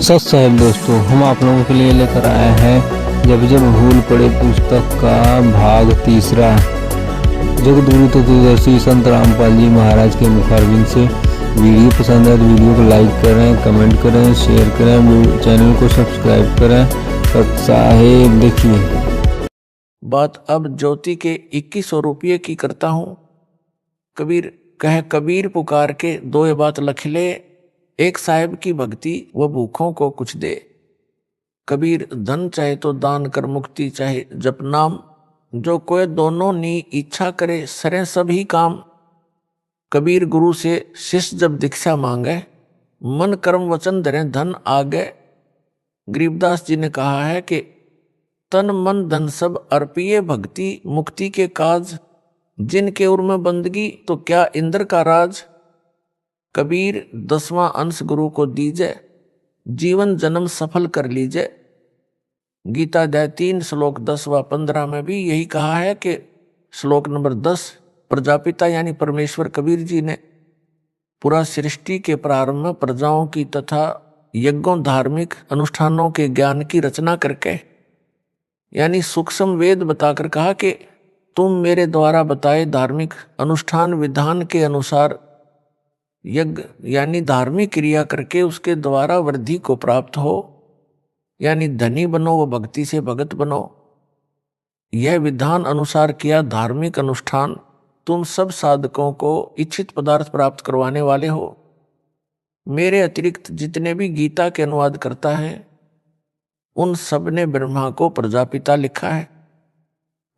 सच साहेब दोस्तों, हम आप लोगों के लिए लेकर आए हैं जब जब भूल पड़े पुस्तक का भाग तीसरा। जगद्गुरु तत्वदर्शी संत रामपाल जी महाराज के मुखारबिंद से। वीडियो पसंद है तो वीडियो को लाइक करें, कमेंट करें, शेयर करें, चैनल को सब्सक्राइब करें। सच साहेब देखिए। बात अब ज्योति के 2100 रुपये की करता हूँ। कबीर पुकार के दो ये बात लख ले, एक साहेब की भक्ति वो भूखों को कुछ दे। कबीर धन चाहे तो दान कर, मुक्ति चाहे जप नाम, जो कोई दोनों नी इच्छा करे सरे सभी काम। कबीर गुरु से शिष्य जब दीक्षा मांगे, मन कर्म वचन धरे धन आगे। गरीबदास जी ने कहा है कि तन मन धन सब अर्पिए भक्ति मुक्ति के काज, जिनके उर में बंदगी तो क्या इंद्र का राज। कबीर 10वां अंश गुरु को दीजे, जीवन जन्म सफल कर लीजे। गीता अध्याय 3 श्लोक 10 व 15 में भी यही कहा है कि श्लोक नंबर 10 प्रजापिता यानी परमेश्वर कबीर जी ने पूरा सृष्टि के प्रारंभ में प्रजाओं की तथा यज्ञों धार्मिक अनुष्ठानों के ज्ञान की रचना करके यानी सूक्ष्म वेद बताकर कहा कि तुम मेरे द्वारा बताए धार्मिक अनुष्ठान विधान के अनुसार यज्ञ यानी धार्मिक क्रिया करके उसके द्वारा वृद्धि को प्राप्त हो, यानी धनी बनो व भक्ति से भगत बनो। यह विधान अनुसार किया धार्मिक अनुष्ठान तुम सब साधकों को इच्छित पदार्थ प्राप्त करवाने वाले हो। मेरे अतिरिक्त जितने भी गीता के अनुवाद करता है उन सब ने ब्रह्मा को प्रजापिता लिखा है,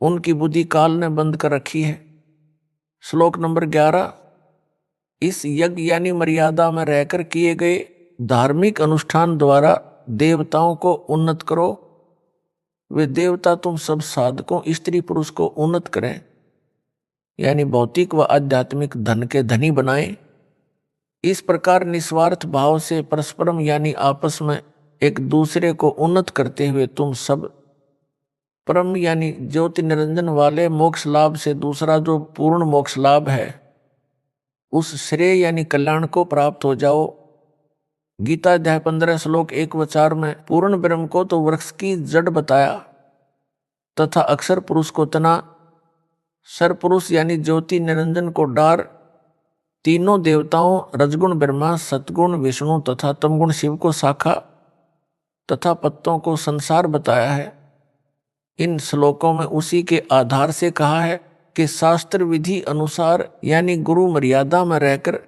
उनकी बुद्धि काल ने बंद कर रखी है। श्लोक नंबर 11 इस यज्ञ यानी मर्यादा में रहकर किए गए धार्मिक अनुष्ठान द्वारा देवताओं को उन्नत करो। वे देवता तुम सब साधकों स्त्री पुरुष को उन्नत करें, यानी भौतिक व आध्यात्मिक धन के धनी बनाएं। इस प्रकार निस्वार्थ भाव से परस्परम यानी आपस में एक दूसरे को उन्नत करते हुए तुम सब परम यानी ज्योति निरंजन वाले मोक्ष लाभ से दूसरा जो पूर्ण मोक्ष लाभ है उस श्रेय यानी कल्याण को प्राप्त हो जाओ। गीता अध्याय 15 श्लोक 1 व 4 में पूर्ण ब्रह्म को तो वृक्ष की जड़ बताया तथा अक्षर पुरुष को तना, सर पुरुष यानी ज्योति निरंजन को डार, तीनों देवताओं रजगुण ब्रह्मा सतगुण विष्णु तथा तमगुण शिव को शाखा तथा पत्तों को संसार बताया है। इन श्लोकों में उसी के आधार से कहा है कि शास्त्र विधि अनुसार यानी गुरु मर्यादा में रहकर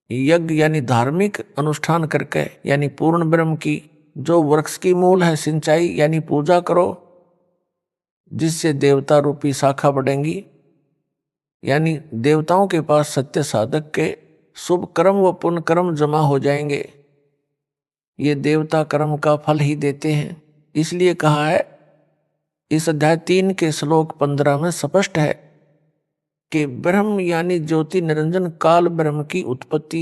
यज्ञ यानी धार्मिक अनुष्ठान करके यानी पूर्ण ब्रह्म की जो वृक्ष की मूल है सिंचाई यानी पूजा करो, जिससे देवता रूपी शाखा बढ़ेंगी, यानी देवताओं के पास सत्य साधक के शुभ कर्म व पुण्य कर्म जमा हो जाएंगे। ये देवता कर्म का फल ही देते हैं। इसलिए कहा है इस अध्याय 3 के श्लोक 15 में स्पष्ट है कि ब्रह्म यानी ज्योति निरंजन काल ब्रह्म की उत्पत्ति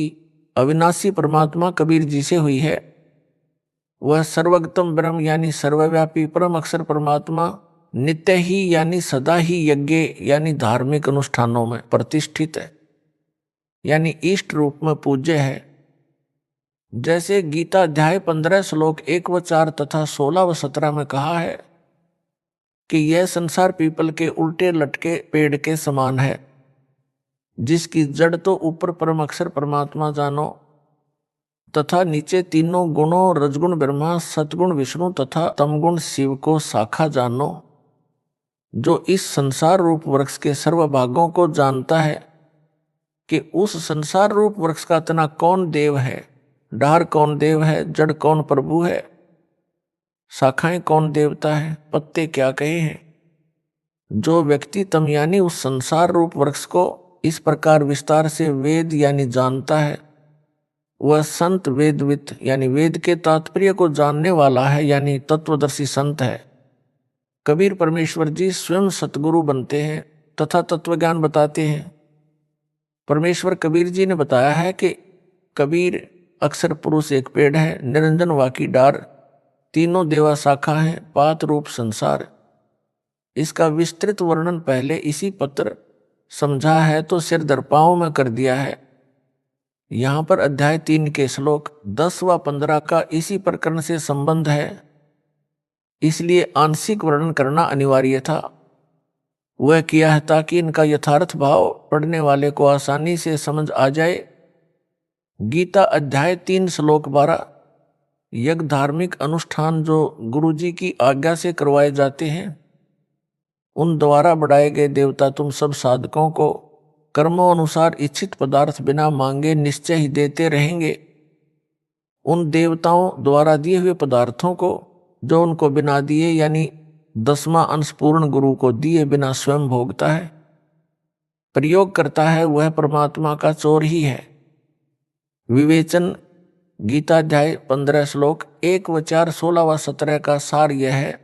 अविनाशी परमात्मा कबीर जी से हुई है। वह सर्वगतम ब्रह्म यानी सर्वव्यापी परम अक्षर परमात्मा नित्य ही यानी सदा ही यज्ञ यानी धार्मिक अनुष्ठानों में प्रतिष्ठित है, यानी इष्ट रूप में पूज्य है। जैसे गीता अध्याय 15 श्लोक 1 व 4 तथा 16 व 17 में कहा है कि यह संसार पीपल के उल्टे लटके पेड़ के समान है, जिसकी जड़ तो ऊपर परम अक्षर परमात्मा जानो तथा नीचे तीनों गुणों रजगुण ब्रह्मा सतगुण विष्णु तथा तमगुण शिव को शाखा जानो। जो इस संसार रूप वृक्ष के सर्व भागों को जानता है कि उस संसार रूप वृक्ष का तना कौन देव है, डार कौन देव है, जड़ कौन प्रभु है, शाखाएं कौन देवता है, पत्ते क्या कहे हैं। जो व्यक्ति तम यानी उस संसार रूप वृक्ष को इस प्रकार विस्तार से वेद यानी जानता है, वह संत वेदवित यानी वेद के तात्पर्य को जानने वाला है, यानी तत्वदर्शी संत है। कबीर परमेश्वर जी स्वयं सतगुरु बनते हैं तथा तत्वज्ञान बताते हैं। परमेश्वर कबीर जी ने बताया है कि कबीर अक्षर पुरुष एक पेड़ है, निरंजन वाकी डार, तीनों देवा शाखा है, पात रूप संसार। इसका विस्तृत वर्णन पहले इसी पत्र समझा है तो सिर दर्पाओं में कर दिया है। यहाँ पर अध्याय 3 के श्लोक 10 व 15 का इसी प्रकरण से संबंध है, इसलिए आंशिक वर्णन करना अनिवार्य था। वह किया है ताकि इनका यथार्थ भाव पढ़ने वाले को आसानी से समझ आ जाए। गीता अध्याय 3 श्लोक 12, यज्ञ धार्मिक अनुष्ठान जो गुरुजी की आज्ञा से करवाए जाते हैं, उन द्वारा बढ़ाए गए देवता तुम सब साधकों को कर्मों अनुसार इच्छित पदार्थ बिना मांगे निश्चय ही देते रहेंगे। उन देवताओं द्वारा दिए हुए पदार्थों को जो उनको बिना दिए यानी 10वां अंश पूर्ण गुरु को दिए बिना स्वयं भोगता है, प्रयोग करता है, वह परमात्मा का चोर ही है। विवेचन गीता अध्याय 15 श्लोक 1 व 4, 16 व 17 का सार यह है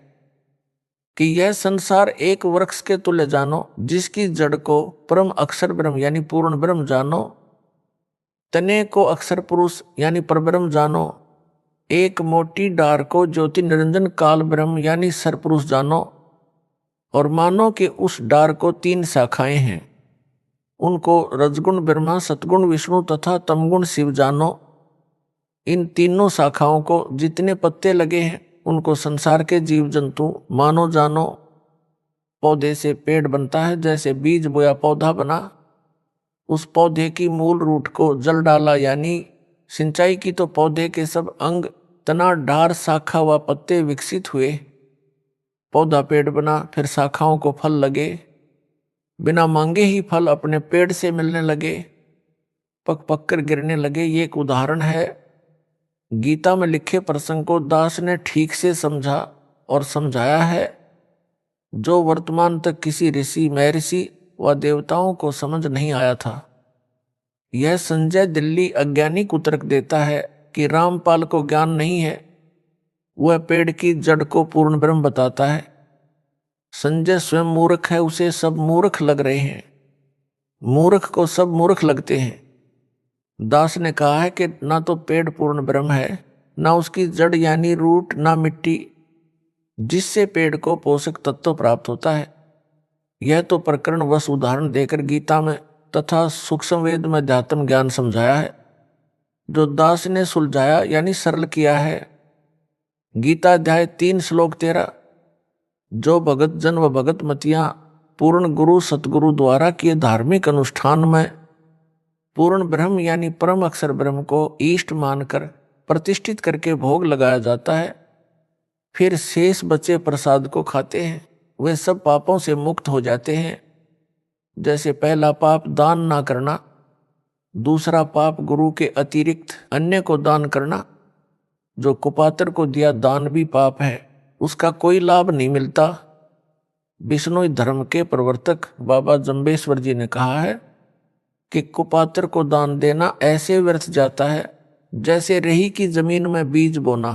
कि यह संसार एक वृक्ष के तुल्य जानो, जिसकी जड़ को परम अक्षर ब्रह्म यानी पूर्ण ब्रह्म जानो, तने को अक्षर पुरुष यानी परब्रह्म जानो, एक मोटी डार को ज्योति निरंजन काल ब्रह्म यानी सरपुरुष जानो, और मानो कि उस डार को 3 शाखाएं हैं, उनको रजगुण ब्रह्मा, सतगुण विष्णु तथा तमगुण शिव जानो। इन तीनों शाखाओं को जितने पत्ते लगे हैं उनको संसार के जीव जंतु मानो जानो। पौधे से पेड़ बनता है, जैसे बीज बोया पौधा बना, उस पौधे की मूल रूट को जल डाला यानी सिंचाई की तो पौधे के सब अंग, तना, डार, शाखा व पत्ते विकसित हुए, पौधा पेड़ बना, फिर शाखाओं को फल लगे, बिना मांगे ही फल अपने पेड़ से मिलने लगे, पक पक कर गिरने लगे। ये एक उदाहरण है। गीता में लिखे प्रसंग को दास ने ठीक से समझा और समझाया है, जो वर्तमान तक किसी ऋषि, महर्षि व देवताओं को समझ नहीं आया था। यह संजय दिल्ली अज्ञानिक उत्तर देता है कि रामपाल को ज्ञान नहीं है, वह पेड़ की जड़ को पूर्ण ब्रह्म बताता है। संजय स्वयं मूर्ख है, उसे सब मूर्ख लग रहे हैं, मूर्ख को सब मूर्ख लगते हैं। दास ने कहा है कि ना तो पेड़ पूर्ण ब्रह्म है, ना उसकी जड़ यानी रूट, ना मिट्टी जिससे पेड़ को पोषक तत्व प्राप्त होता है। यह तो प्रकरण वश उदाहरण देकर गीता में तथा सूक्ष्म वेद में अध्यात्म ज्ञान समझाया है, जो दास ने सुलझाया यानी सरल किया है। गीता अध्याय 3 श्लोक 13, जो भगत जन व भगत मतियां पूर्ण गुरु सतगुरु द्वारा किए धार्मिक अनुष्ठान में पूर्ण ब्रह्म यानी परम अक्षर ब्रह्म को इष्ट मानकर प्रतिष्ठित करके भोग लगाया जाता है, फिर शेष बचे प्रसाद को खाते हैं, वे सब पापों से मुक्त हो जाते हैं। जैसे पहला पाप दान ना करना, दूसरा पाप गुरु के अतिरिक्त अन्य को दान करना, जो कुपात्र को दिया दान भी पाप है, उसका कोई लाभ नहीं मिलता। विष्णु धर्म के प्रवर्तक बाबा जम्बेश्वर जी ने कहा है कि कुपात्र को दान देना ऐसे व्यर्थ जाता है जैसे रही की जमीन में बीज बोना।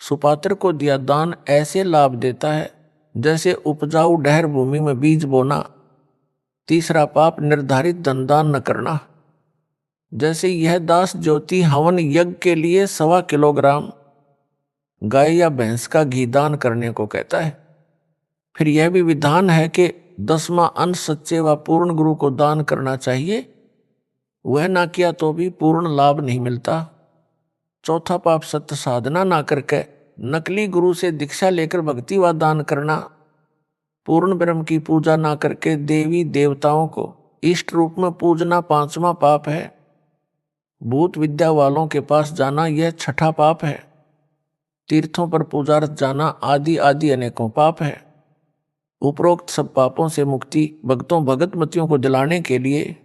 सुपात्र को दिया दान ऐसे लाभ देता है जैसे उपजाऊ डहर भूमि में बीज बोना। तीसरा पाप निर्धारित धन दान न करना, जैसे यह दास ज्योति हवन यज्ञ के लिए 1.25 किलोग्राम गाय या भैंस का घी दान करने को कहता है। फिर यह भी विधान है कि 10वां अंश सच्चे व पूर्ण गुरु को दान करना चाहिए, वह ना किया तो भी पूर्ण लाभ नहीं मिलता। चौथा पाप सत्य साधना ना करके नकली गुरु से दीक्षा लेकर भक्ति व दान करना। पूर्ण ब्रह्म की पूजा ना करके देवी देवताओं को इष्ट रूप में पूजना 5वां पाप है। भूत विद्या वालों के पास जाना यह 6ठा पाप है। तीर्थों पर पूजार्थ जाना आदि आदि अनेकों पाप है। उपरोक्त सब पापों से मुक्ति भक्तों भगत मतियों को दिलाने के लिए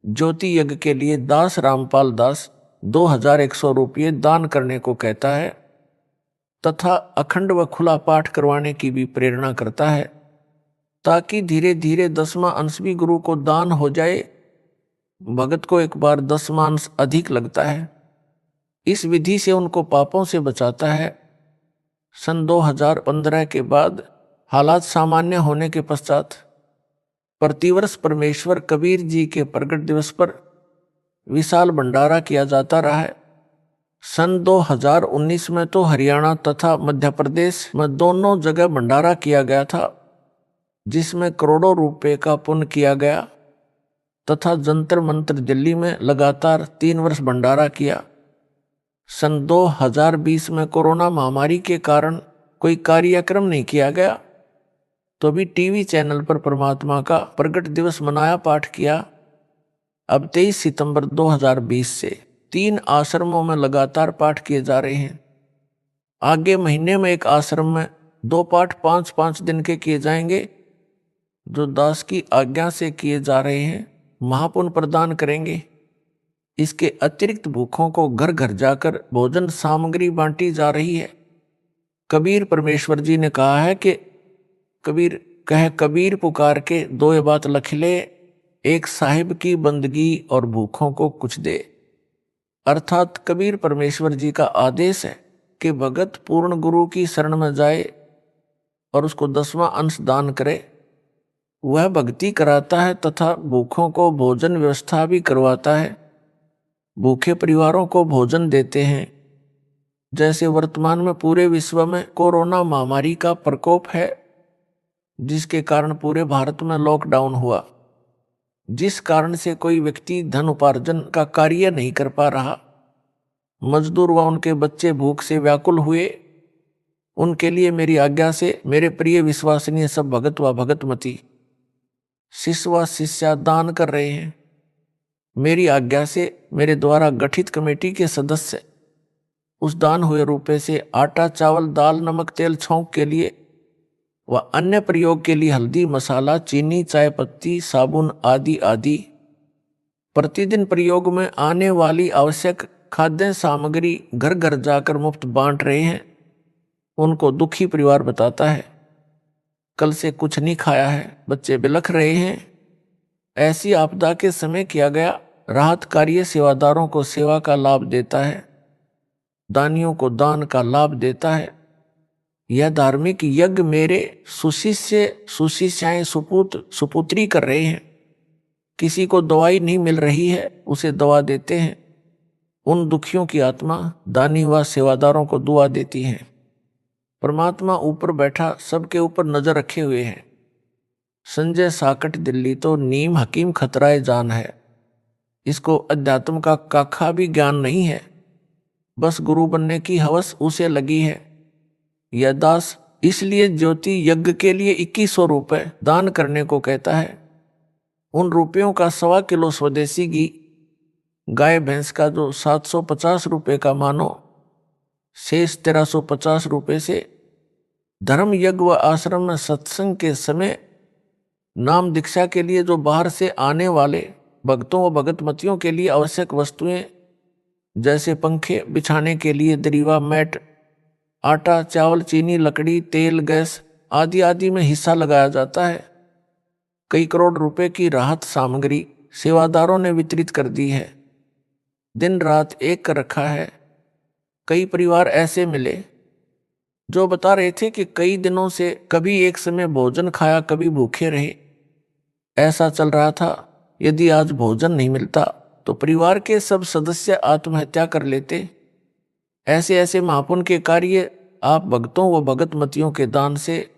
ज्योति यज्ञ के लिए दास रामपाल दास 2100 रुपये दान करने को कहता है तथा अखंड व खुला पाठ करवाने की भी प्रेरणा करता है, ताकि धीरे धीरे 10वां अंश भी गुरु को दान हो जाए। भगत को एक बार 10वां अंश अधिक लगता है। इस विधि से उनको पापों से बचाता है। सन 2015 के बाद हालात सामान्य होने के पश्चात प्रतिवर्ष परमेश्वर कबीर जी के प्रगट दिवस पर विशाल भंडारा किया जाता रहा है। सन 2019 में तो हरियाणा तथा मध्य प्रदेश में दोनों जगह भंडारा किया गया था, जिसमें करोड़ों रुपए का पुण्य किया गया। तथा जंतर मंतर दिल्ली में लगातार 3 वर्ष भंडारा किया। सन 2020 में कोरोना महामारी के कारण कोई कार्यक्रम नहीं किया गया, तो भी टीवी चैनल पर परमात्मा का प्रगट दिवस मनाया, पाठ किया। अब 23 सितंबर 2020 से 3 आश्रमों में लगातार पाठ किए जा रहे हैं। आगे महीने में एक आश्रम में 2 पाठ 5-5 दिन के किए जाएंगे, जो दास की आज्ञा से किए जा रहे हैं। महापुण्य प्रदान करेंगे। इसके अतिरिक्त भूखों को घर घर जाकर भोजन सामग्री बांटी जा रही है। कबीर परमेश्वर जी ने कहा है कि कबीर पुकार के 2 बात लख ले, एक साहिब की बंदगी और भूखों को कुछ दे। अर्थात कबीर परमेश्वर जी का आदेश है कि भगत पूर्ण गुरु की शरण में जाए और उसको 10वां अंश दान करे। वह भक्ति कराता है तथा भूखों को भोजन व्यवस्था भी करवाता है। भूखे परिवारों को भोजन देते हैं। जैसे वर्तमान में पूरे विश्व में कोरोना महामारी का प्रकोप है, जिसके कारण पूरे भारत में लॉकडाउन हुआ, जिस कारण से कोई व्यक्ति धन उपार्जन का कार्य नहीं कर पा रहा। मजदूर व उनके बच्चे भूख से व्याकुल हुए। उनके लिए मेरी आज्ञा से मेरे प्रिय विश्वसनीय सब भगत व भगतमती, शिष्य व शिष्या दान कर रहे हैं। मेरी आज्ञा से मेरे द्वारा गठित कमेटी के सदस्य उस दान हुए रुपए से आटा, चावल, दाल, नमक, तेल, छौंक के लिए व अन्य प्रयोग के लिए हल्दी, मसाला, चीनी, चाय पत्ती, साबुन आदि आदि प्रतिदिन प्रयोग में आने वाली आवश्यक खाद्य सामग्री घर घर जाकर मुफ्त बांट रहे हैं। उनको दुखी परिवार बताता है, कल से कुछ नहीं खाया है, बच्चे बिलख रहे हैं। ऐसी आपदा के समय किया गया राहत कार्य सेवादारों को सेवा का लाभ देता है, दानियों को दान का लाभ देता है। यह धार्मिक यज्ञ मेरे सुशिष्याएं सुपुत्री कर रहे हैं। किसी को दवाई नहीं मिल रही है, उसे दवा देते हैं। उन दुखियों की आत्मा दानी व सेवादारों को दुआ देती है। परमात्मा ऊपर बैठा सबके ऊपर नजर रखे हुए हैं। संजय साकट दिल्ली तो नीम हकीम खतराए जान है। इसको अध्यात्म का काखा भी ज्ञान नहीं है, बस गुरु बनने की हवस उसे लगी है। यह दास इसलिए ज्योति यज्ञ के लिए 2100 रुपये दान करने को कहता है। उन रुपयों का 1.25 किलो स्वदेशी घी, गाय भैंस का जो 750 रुपये का मानो, शेष 1350 रुपये से धर्म यज्ञ व आश्रम में सत्संग के समय नाम दीक्षा के लिए जो बाहर से आने वाले भक्तों व भगतमतियों के लिए आवश्यक वस्तुएं, जैसे पंखे बिछाने के लिए दरीवा, मैट, आटा, चावल, चीनी, लकड़ी, तेल, गैस आदि आदि में हिस्सा लगाया जाता है। कई करोड़ रुपए की राहत सामग्री सेवादारों ने वितरित कर दी है। दिन रात एक कर रखा है। कई परिवार ऐसे मिले जो बता रहे थे कि कई दिनों से कभी एक समय भोजन खाया, कभी भूखे रहे। ऐसा चल रहा था। यदि आज भोजन नहीं मिलता तो परिवार के सब सदस्य आत्महत्या कर लेते। ऐसे ऐसे महापुण्य के कार्य आप भक्तों व भगतमतियों के दान से,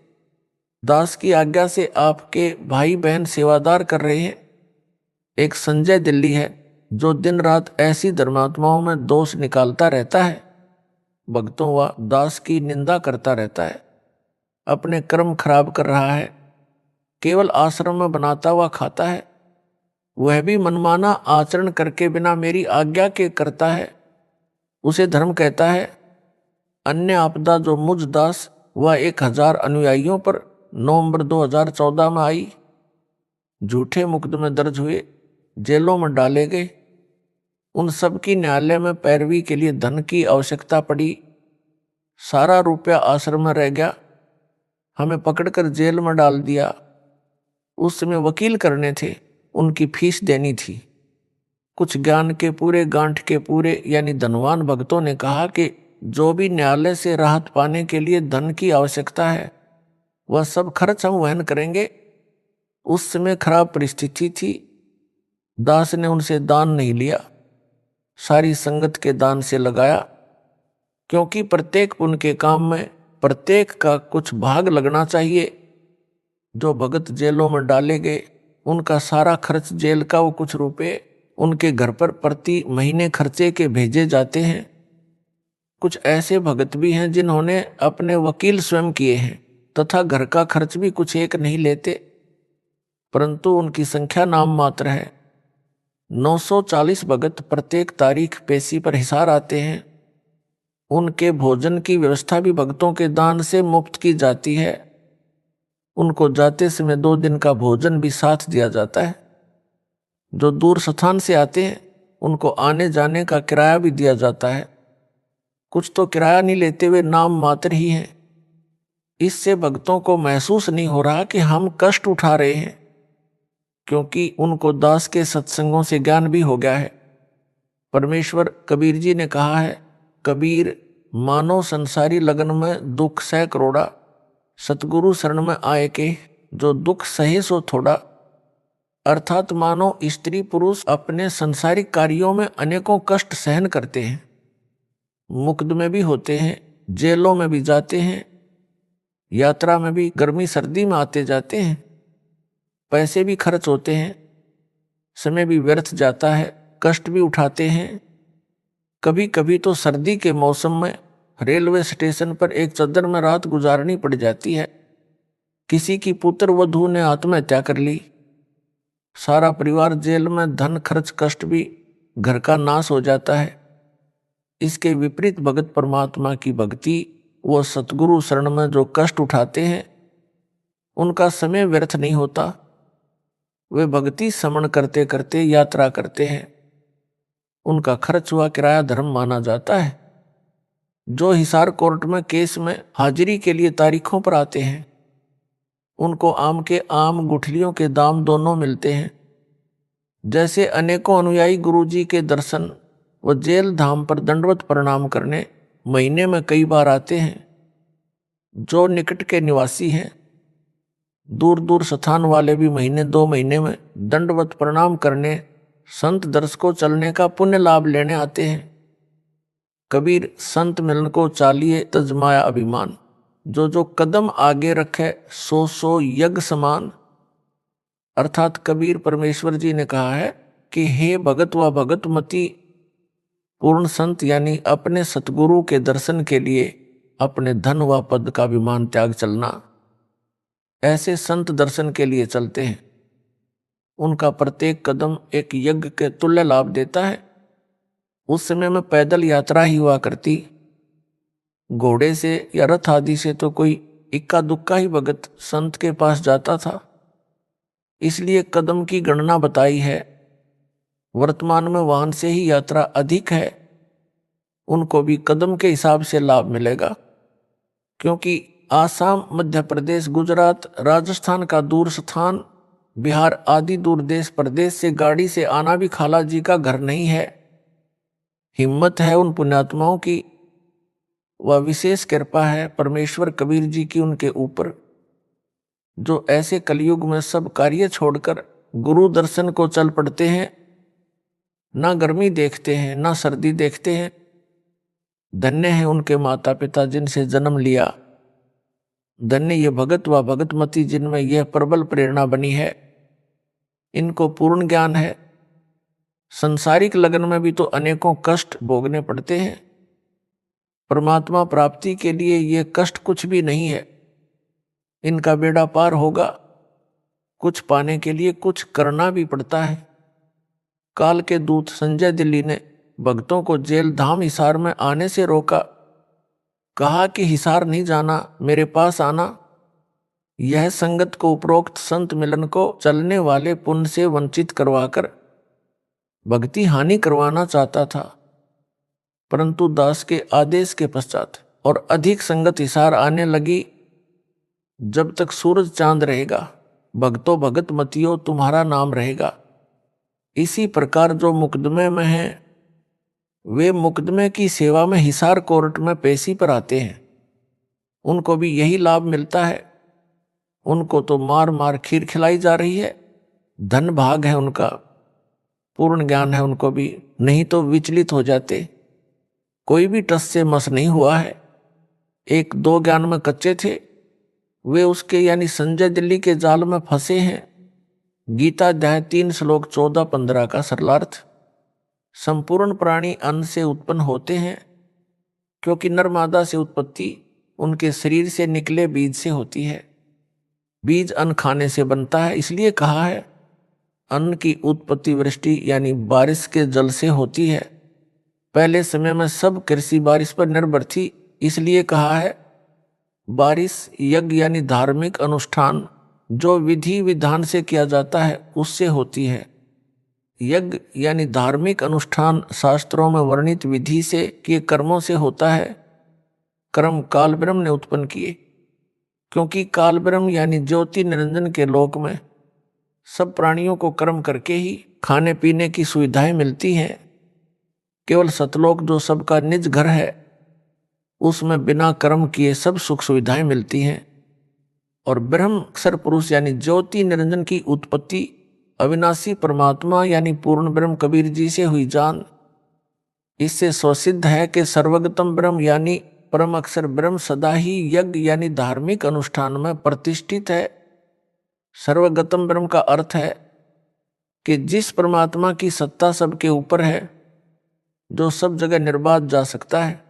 दास की आज्ञा से आपके भाई बहन सेवादार कर रहे हैं। एक संजय दिल्ली है जो दिन रात ऐसी धर्मात्माओं में दोष निकालता रहता है, भक्तों व दास की निंदा करता रहता है, अपने कर्म खराब कर रहा है, केवल आश्रम में बनाता हुआ खाता है। वह भी मनमाना आचरण करके बिना मेरी आज्ञा के करता है। उसे धर्म कहता है। अन्य आपदा जो मुझ दास व 1000 अनुयायियों पर नवंबर 2014 में आई, झूठे मुकदमे दर्ज हुए, जेलों में डाले गए। उन सब की न्यायालय में पैरवी के लिए धन की आवश्यकता पड़ी। सारा रुपया आश्रम में रह गया। हमें पकड़कर जेल में डाल दिया। उस समय वकील करने थे, उनकी फीस देनी थी। कुछ ज्ञान के पूरे, गांठ के पूरे यानी धनवान भक्तों ने कहा कि जो भी न्यायालय से राहत पाने के लिए धन की आवश्यकता है वह सब खर्च हम वहन करेंगे। उस समय खराब परिस्थिति थी। दास ने उनसे दान नहीं लिया, सारी संगत के दान से लगाया, क्योंकि प्रत्येक पुण्य के काम में प्रत्येक का कुछ भाग लगना चाहिए। जो भगत जेलों में डाले गए उनका सारा खर्च जेल का वो कुछ रुपए उनके घर पर प्रति महीने खर्चे के भेजे जाते हैं। कुछ ऐसे भगत भी हैं जिन्होंने अपने वकील स्वयं किए हैं तथा घर का खर्च भी कुछ एक नहीं लेते, परंतु उनकी संख्या नाम मात्र है। 940 भगत प्रत्येक तारीख पेशी पर हिसार आते हैं। उनके भोजन की व्यवस्था भी भक्तों के दान से मुफ्त की जाती है। उनको जाते समय 2 दिन का भोजन भी साथ दिया जाता है। जो दूर स्थान से आते हैं उनको आने जाने का किराया भी दिया जाता है। कुछ तो किराया नहीं लेते हुए नाम मात्र ही हैं। इससे भक्तों को महसूस नहीं हो रहा कि हम कष्ट उठा रहे हैं, क्योंकि उनको दास के सत्संगों से ज्ञान भी हो गया है। परमेश्वर कबीर जी ने कहा है, कबीर मानो संसारी लगन में दुख सह करोड़ा, सतगुरु शरण में आए के जो दुख सहे सो थोड़ा। अर्थात मानो स्त्री पुरुष अपने संसारिक कार्यों में अनेकों कष्ट सहन करते हैं, मुकदमे भी होते हैं, जेलों में भी जाते हैं, यात्रा में भी गर्मी सर्दी में आते जाते हैं, पैसे भी खर्च होते हैं, समय भी व्यर्थ जाता है, कष्ट भी उठाते हैं। कभी कभी तो सर्दी के मौसम में रेलवे स्टेशन पर एक चद्दर में रात गुजारनी पड़ जाती है। किसी की पुत्र वधू ने आत्महत्या कर ली, सारा परिवार जेल में, धन खर्च कष्ट भी, घर का नाश हो जाता है। इसके विपरीत भगत परमात्मा की भक्ति, वो सतगुरु शरण में जो कष्ट उठाते हैं उनका समय व्यर्थ नहीं होता। वे भक्ति समण करते करते यात्रा करते हैं। उनका खर्च हुआ किराया धर्म माना जाता है। जो हिसार कोर्ट में केस में हाजिरी के लिए तारीखों पर आते हैं उनको आम के आम, गुठलियों के दाम दोनों मिलते हैं। जैसे अनेकों अनुयायी गुरु जी के दर्शन व जेल धाम पर दंडवत प्रणाम करने महीने में कई बार आते हैं। जो निकट के निवासी हैं, दूर दूर स्थान वाले भी महीने 2 महीने में दंडवत प्रणाम करने, संत दर्श को चलने का पुण्य लाभ लेने आते हैं। कबीर संत मिलन को चालिए तजमाया अभिमान, जो कदम आगे रखे सो सो यज्ञ समान। अर्थात कबीर परमेश्वर जी ने कहा है कि हे भगत व भगत मती, पूर्ण संत यानी अपने सतगुरु के दर्शन के लिए अपने धन व पद का अभिमान त्याग चलना। ऐसे संत दर्शन के लिए चलते हैं। उनका प्रत्येक कदम एक यज्ञ के तुल्य लाभ देता है। उस समय में पैदल यात्रा ही हुआ करती, घोड़े से या रथ आदि से तो कोई इक्का दुक्का ही भगत संत के पास जाता था। इसलिए कदम की गणना बताई है। वर्तमान में वाहन से ही यात्रा अधिक है, उनको भी कदम के हिसाब से लाभ मिलेगा, क्योंकि आसाम, मध्य प्रदेश, गुजरात, राजस्थान का दूर स्थान, बिहार आदि दूर देश प्रदेश से गाड़ी से आना भी खाला जी का घर नहीं है। हिम्मत है उन पुण्यात्माओं की, वह विशेष कृपा है परमेश्वर कबीर जी की उनके ऊपर, जो ऐसे कलयुग में सब कार्य छोड़कर गुरु दर्शन को चल पड़ते हैं। ना गर्मी देखते हैं, ना सर्दी देखते हैं। धन्य है उनके माता पिता जिनसे जन्म लिया। धन्य ये भगत व भगतमती जिनमें यह प्रबल प्रेरणा बनी है। इनको पूर्ण ज्ञान है। संसारिक लगन में भी तो अनेकों कष्ट भोगने पड़ते हैं। परमात्मा प्राप्ति के लिए ये कष्ट कुछ भी नहीं है। इनका बेड़ा पार होगा। कुछ पाने के लिए कुछ करना भी पड़ता है। काल के दूत संजय दिल्ली ने भक्तों को जेल धाम हिसार में आने से रोका। कहा कि हिसार नहीं जाना, मेरे पास आना। यह संगत को उपरोक्त संत मिलन को चलने वाले पुण्य से वंचित करवाकर भक्ति हानि करवाना चाहता था, परंतु दास के आदेश के पश्चात और अधिक संगत हिसार आने लगी। जब तक सूरज चांद रहेगा, भक्तों भगत मतियो तुम्हारा नाम रहेगा। इसी प्रकार जो मुकदमे में हैं, वे मुकदमे की सेवा में हिसार कोर्ट में पेशी पर आते हैं। उनको भी यही लाभ मिलता है। उनको तो मार मार खीर खिलाई जा रही है। धन भाग है उनका, पूर्ण ज्ञान है उनको भी, नहीं तो विचलित हो जाते। कोई भी टस से मस नहीं हुआ है। 1-2 ज्ञान में कच्चे थे, वे उसके यानी संजय दिल्ली के जाल में फंसे हैं। गीता अध्याय 3 श्लोक 14-15 का सरलार्थ। संपूर्ण प्राणी अन्न से उत्पन्न होते हैं, क्योंकि नर मादा से उत्पत्ति उनके शरीर से निकले बीज से होती है। बीज अन्न खाने से बनता है, इसलिए कहा है अन्न की उत्पत्ति वृष्टि यानी बारिश के जल से होती है। पहले समय में सब कृषि बारिश पर निर्भर थी, इसलिए कहा है बारिश यज्ञ यानी धार्मिक अनुष्ठान जो विधि विधान से किया जाता है उससे होती है। यज्ञ यानी धार्मिक अनुष्ठान शास्त्रों में वर्णित विधि से किए कर्मों से होता है। कर्म काल ब्रह्म ने उत्पन्न किए, क्योंकि काल ब्रह्म यानी ज्योति निरंजन के लोक में सब प्राणियों को कर्म करके ही खाने पीने की सुविधाएं मिलती हैं। केवल सतलोक जो सबका निज घर है उसमें बिना कर्म किए सब सुख सुविधाएं मिलती हैं। और ब्रह्म अक्षर पुरुष यानी ज्योति निरंजन की उत्पत्ति अविनाशी परमात्मा यानी पूर्ण ब्रह्म कबीर जी से हुई जान। इससे स्वसिद्ध है कि सर्वगतम ब्रह्म यानी परम अक्षर ब्रह्म सदा ही यज्ञ यानी धार्मिक अनुष्ठान में प्रतिष्ठित है। सर्वगतम ब्रह्म का अर्थ है कि जिस परमात्मा की सत्ता सबके ऊपर है, जो सब जगह निर्बाध जा सकता है।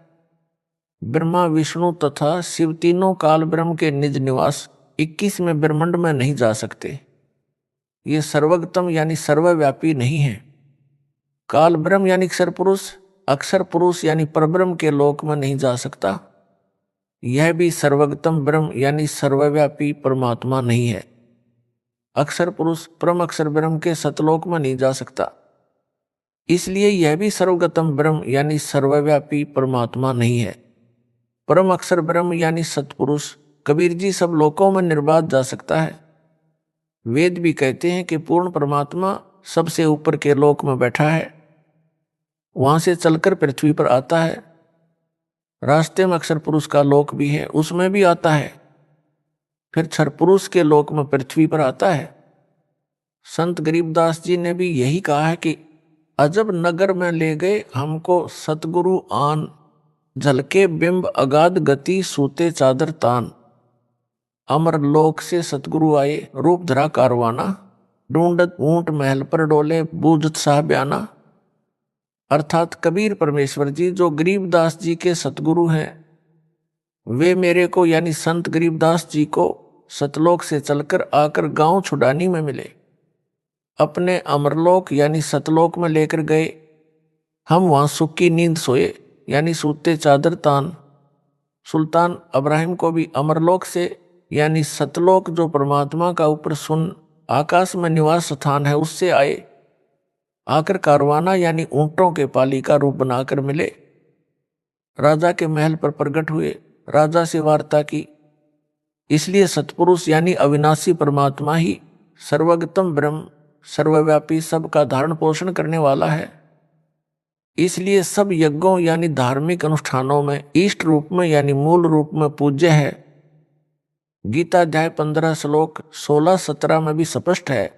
ब्रह्मा विष्णु तथा शिव तीनों काल ब्रह्म के निज निवास 21वें ब्रह्मांड में नहीं जा सकते। ये सर्वगतम यानी सर्वव्यापी नहीं है। काल ब्रह्म यानी अक्षर पुरुष यानी परब्रह्म के लोक में नहीं जा सकता। यह भी सर्वगतम ब्रह्म यानी सर्वव्यापी परमात्मा नहीं है। अक्षर पुरुष परम अक्षर ब्रह्म के सतलोक में नहीं जा सकता, इसलिए यह भी सर्वगतम ब्रह्म यानी सर्वव्यापी परमात्मा नहीं है। परम अक्षर ब्रह्म यानी सतपुरुष कबीर जी सब लोकों में निर्बाध जा सकता है। वेद भी कहते हैं कि पूर्ण परमात्मा सबसे ऊपर के लोक में बैठा है, वहां से चलकर पृथ्वी पर आता है। रास्ते में अक्षर पुरुष का लोक भी है, उसमें भी आता है, फिर क्षर पुरुष के लोक में पृथ्वी पर आता है। संत गरीबदास जी ने भी यही कहा है कि अजब नगर में ले गए हमको सतगुरु आन, झलके बिंब अगाध गति सूते चादर तान। अमर लोक से सतगुरु आए रूप धरा कारवाना, ढूंढत ऊंट महल पर डोले बूझत साह बयाना। अर्थात कबीर परमेश्वर जी जो गरीबदास जी के सतगुरु हैं, वे मेरे को यानी संत गरीबदास जी को सतलोक से चलकर आकर गांव छुड़ानी में मिले, अपने अमरलोक यानी सतलोक में लेकर गए। हम वहां सुख की नींद सोए यानी सूते चादर तान। सुल्तान अब्राहिम को भी अमरलोक से यानी सतलोक जो परमात्मा का ऊपर सुन आकाश में निवास स्थान है उससे आए, आकर कारवाना यानी ऊंटों के पाली का रूप बनाकर मिले। राजा के महल पर प्रकट हुए, राजा से वार्ता की। इसलिए सतपुरुष यानी अविनाशी परमात्मा ही सर्वगतम ब्रह्म सर्वव्यापी सबका धारण पोषण करने वाला है। इसलिए सब यज्ञों यानी धार्मिक अनुष्ठानों में इष्ट रूप में यानी मूल रूप में पूज्य है। गीता अध्याय 15 श्लोक 16-17 में भी स्पष्ट है,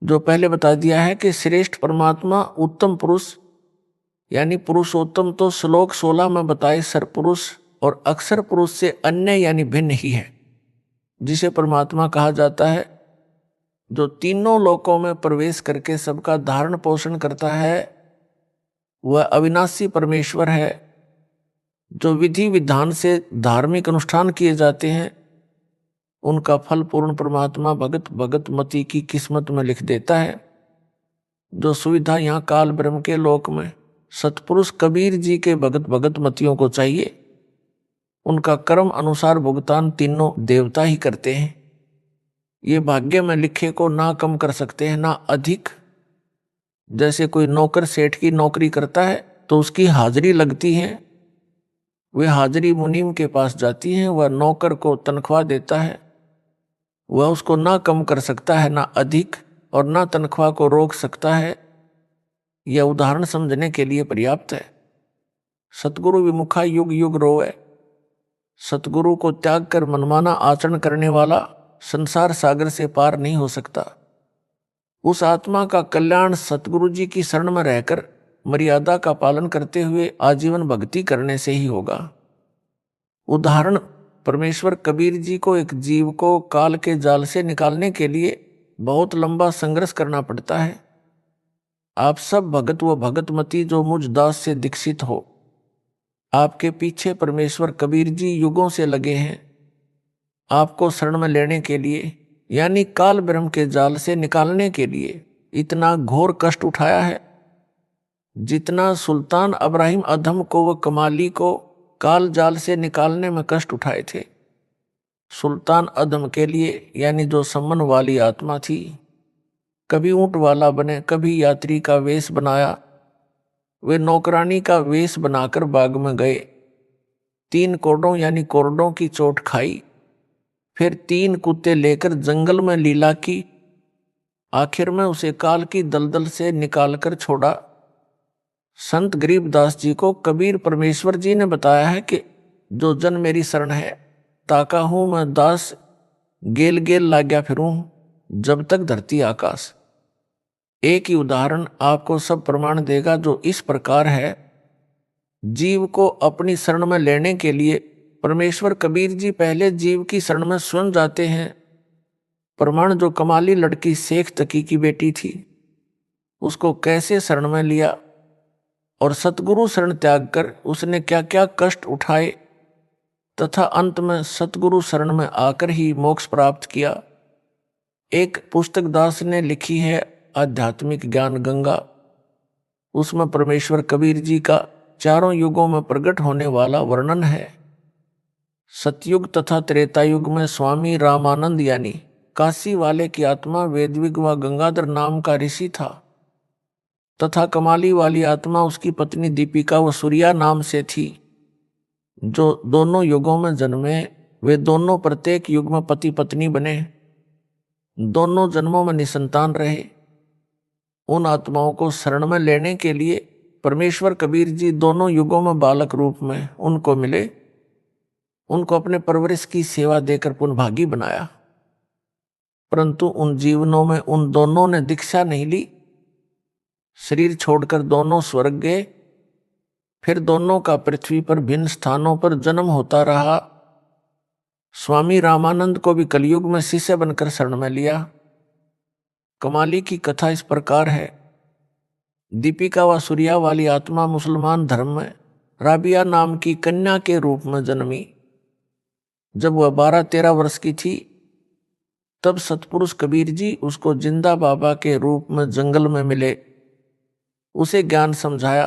जो पहले बता दिया है कि श्रेष्ठ परमात्मा उत्तम पुरुष यानी पुरुषोत्तम तो श्लोक 16 में बताए सरपुरुष और अक्षर पुरुष से अन्य यानी भिन्न ही है, जिसे परमात्मा कहा जाता है। जो तीनों लोकों में प्रवेश करके सबका धारण पोषण करता है वह अविनाशी परमेश्वर है। जो विधि विधान से धार्मिक अनुष्ठान किए जाते हैं उनका फल पूर्ण परमात्मा भगत भगत मति की किस्मत में लिख देता है। जो सुविधा यहाँ काल ब्रह्म के लोक में सतपुरुष कबीर जी के भगत भगत मतियों को चाहिए, उनका कर्म अनुसार भुगतान तीनों देवता ही करते हैं। ये भाग्य में लिखे को ना कम कर सकते हैं ना अधिक। जैसे कोई नौकर सेठ की नौकरी करता है तो उसकी हाजिरी लगती है, वे हाजिरी मुनीम के पास जाती है, वह नौकर को तनख्वाह देता है। वह उसको ना कम कर सकता है ना अधिक, और ना तनख्वाह को रोक सकता है। यह उदाहरण समझने के लिए पर्याप्त है। सतगुरु विमुखा युग युग रोए। सतगुरु को त्याग कर मनमाना आचरण करने वाला संसार सागर से पार नहीं हो सकता। उस आत्मा का कल्याण सतगुरु जी की शरण में रहकर मर्यादा का पालन करते हुए आजीवन भक्ति करने से ही होगा। उदाहरण, परमेश्वर कबीर जी को एक जीव को काल के जाल से निकालने के लिए बहुत लंबा संघर्ष करना पड़ता है। आप सब भगत व भगतमती जो मुझ दास से दीक्षित हो, आपके पीछे परमेश्वर कबीर जी युगों से लगे हैं आपको शरण में लेने के लिए, यानी काल ब्रह्म के जाल से निकालने के लिए इतना घोर कष्ट उठाया है जितना सुल्तान अब्राहिम अधम को व कमाली को काल जाल से निकालने में कष्ट उठाए थे। सुल्तान अधम के लिए, यानी जो सम्मन वाली आत्मा थी, कभी ऊंट वाला बने, कभी यात्री का वेश बनाया, वे नौकरानी का वेश बनाकर बाग में गए, 3 कोड़ों यानी कोरडों की चोट खाई, फिर 3 कुत्ते लेकर जंगल में लीला की, आखिर में उसे काल की दलदल से निकालकर छोड़ा। संत गरीबदास जी को कबीर परमेश्वर जी ने बताया है कि जो जन मेरी शरण है, ताका हूं मैं दास, गेल गेल लाग्या फिरूं जब तक धरती आकाश। एक ही उदाहरण आपको सब प्रमाण देगा जो इस प्रकार है। जीव को अपनी शरण में लेने के लिए परमेश्वर कबीर जी पहले जीव की शरण में स्वयं जाते हैं। प्रमाण जो कमाली लड़की शेख तकी की बेटी थी, उसको कैसे शरण में लिया और सतगुरु शरण त्याग कर उसने क्या क्या कष्ट उठाए तथा अंत में सतगुरु शरण में आकर ही मोक्ष प्राप्त किया। एक पुस्तक दास ने लिखी है, आध्यात्मिक ज्ञान गंगा। उसमें परमेश्वर कबीर जी का चारों युगों में प्रकट होने वाला वर्णन है। सतयुग तथा त्रेता युग में स्वामी रामानंद यानी काशी वाले की आत्मा वेदविग व गंगाधर नाम का ऋषि था तथा कमाली वाली आत्मा उसकी पत्नी दीपिका व सूर्या नाम से थी, जो दोनों युगों में जन्मे। वे दोनों प्रत्येक युग में पति पत्नी बने, दोनों जन्मों में निसंतान रहे। उन आत्माओं को शरण में लेने के लिए परमेश्वर कबीर जी दोनों युगों में बालक रूप में उनको मिले, उनको अपने परवरिश की सेवा देकर पुनभागी बनाया। परंतु उन जीवनों में उन दोनों ने दीक्षा नहीं ली, शरीर छोड़कर दोनों स्वर्ग गए। फिर दोनों का पृथ्वी पर भिन्न स्थानों पर जन्म होता रहा। स्वामी रामानंद को भी कलयुग में शिष्य बनकर शरण में लिया। कमाली की कथा इस प्रकार है। दीपिका व सूर्या वाली आत्मा मुसलमान धर्म में राबिया नाम की कन्या के रूप में जन्मी। जब वह 12-13 वर्ष की थी, तब सतपुरुष कबीर जी उसको जिंदा बाबा के रूप में जंगल में मिले, उसे ज्ञान समझाया।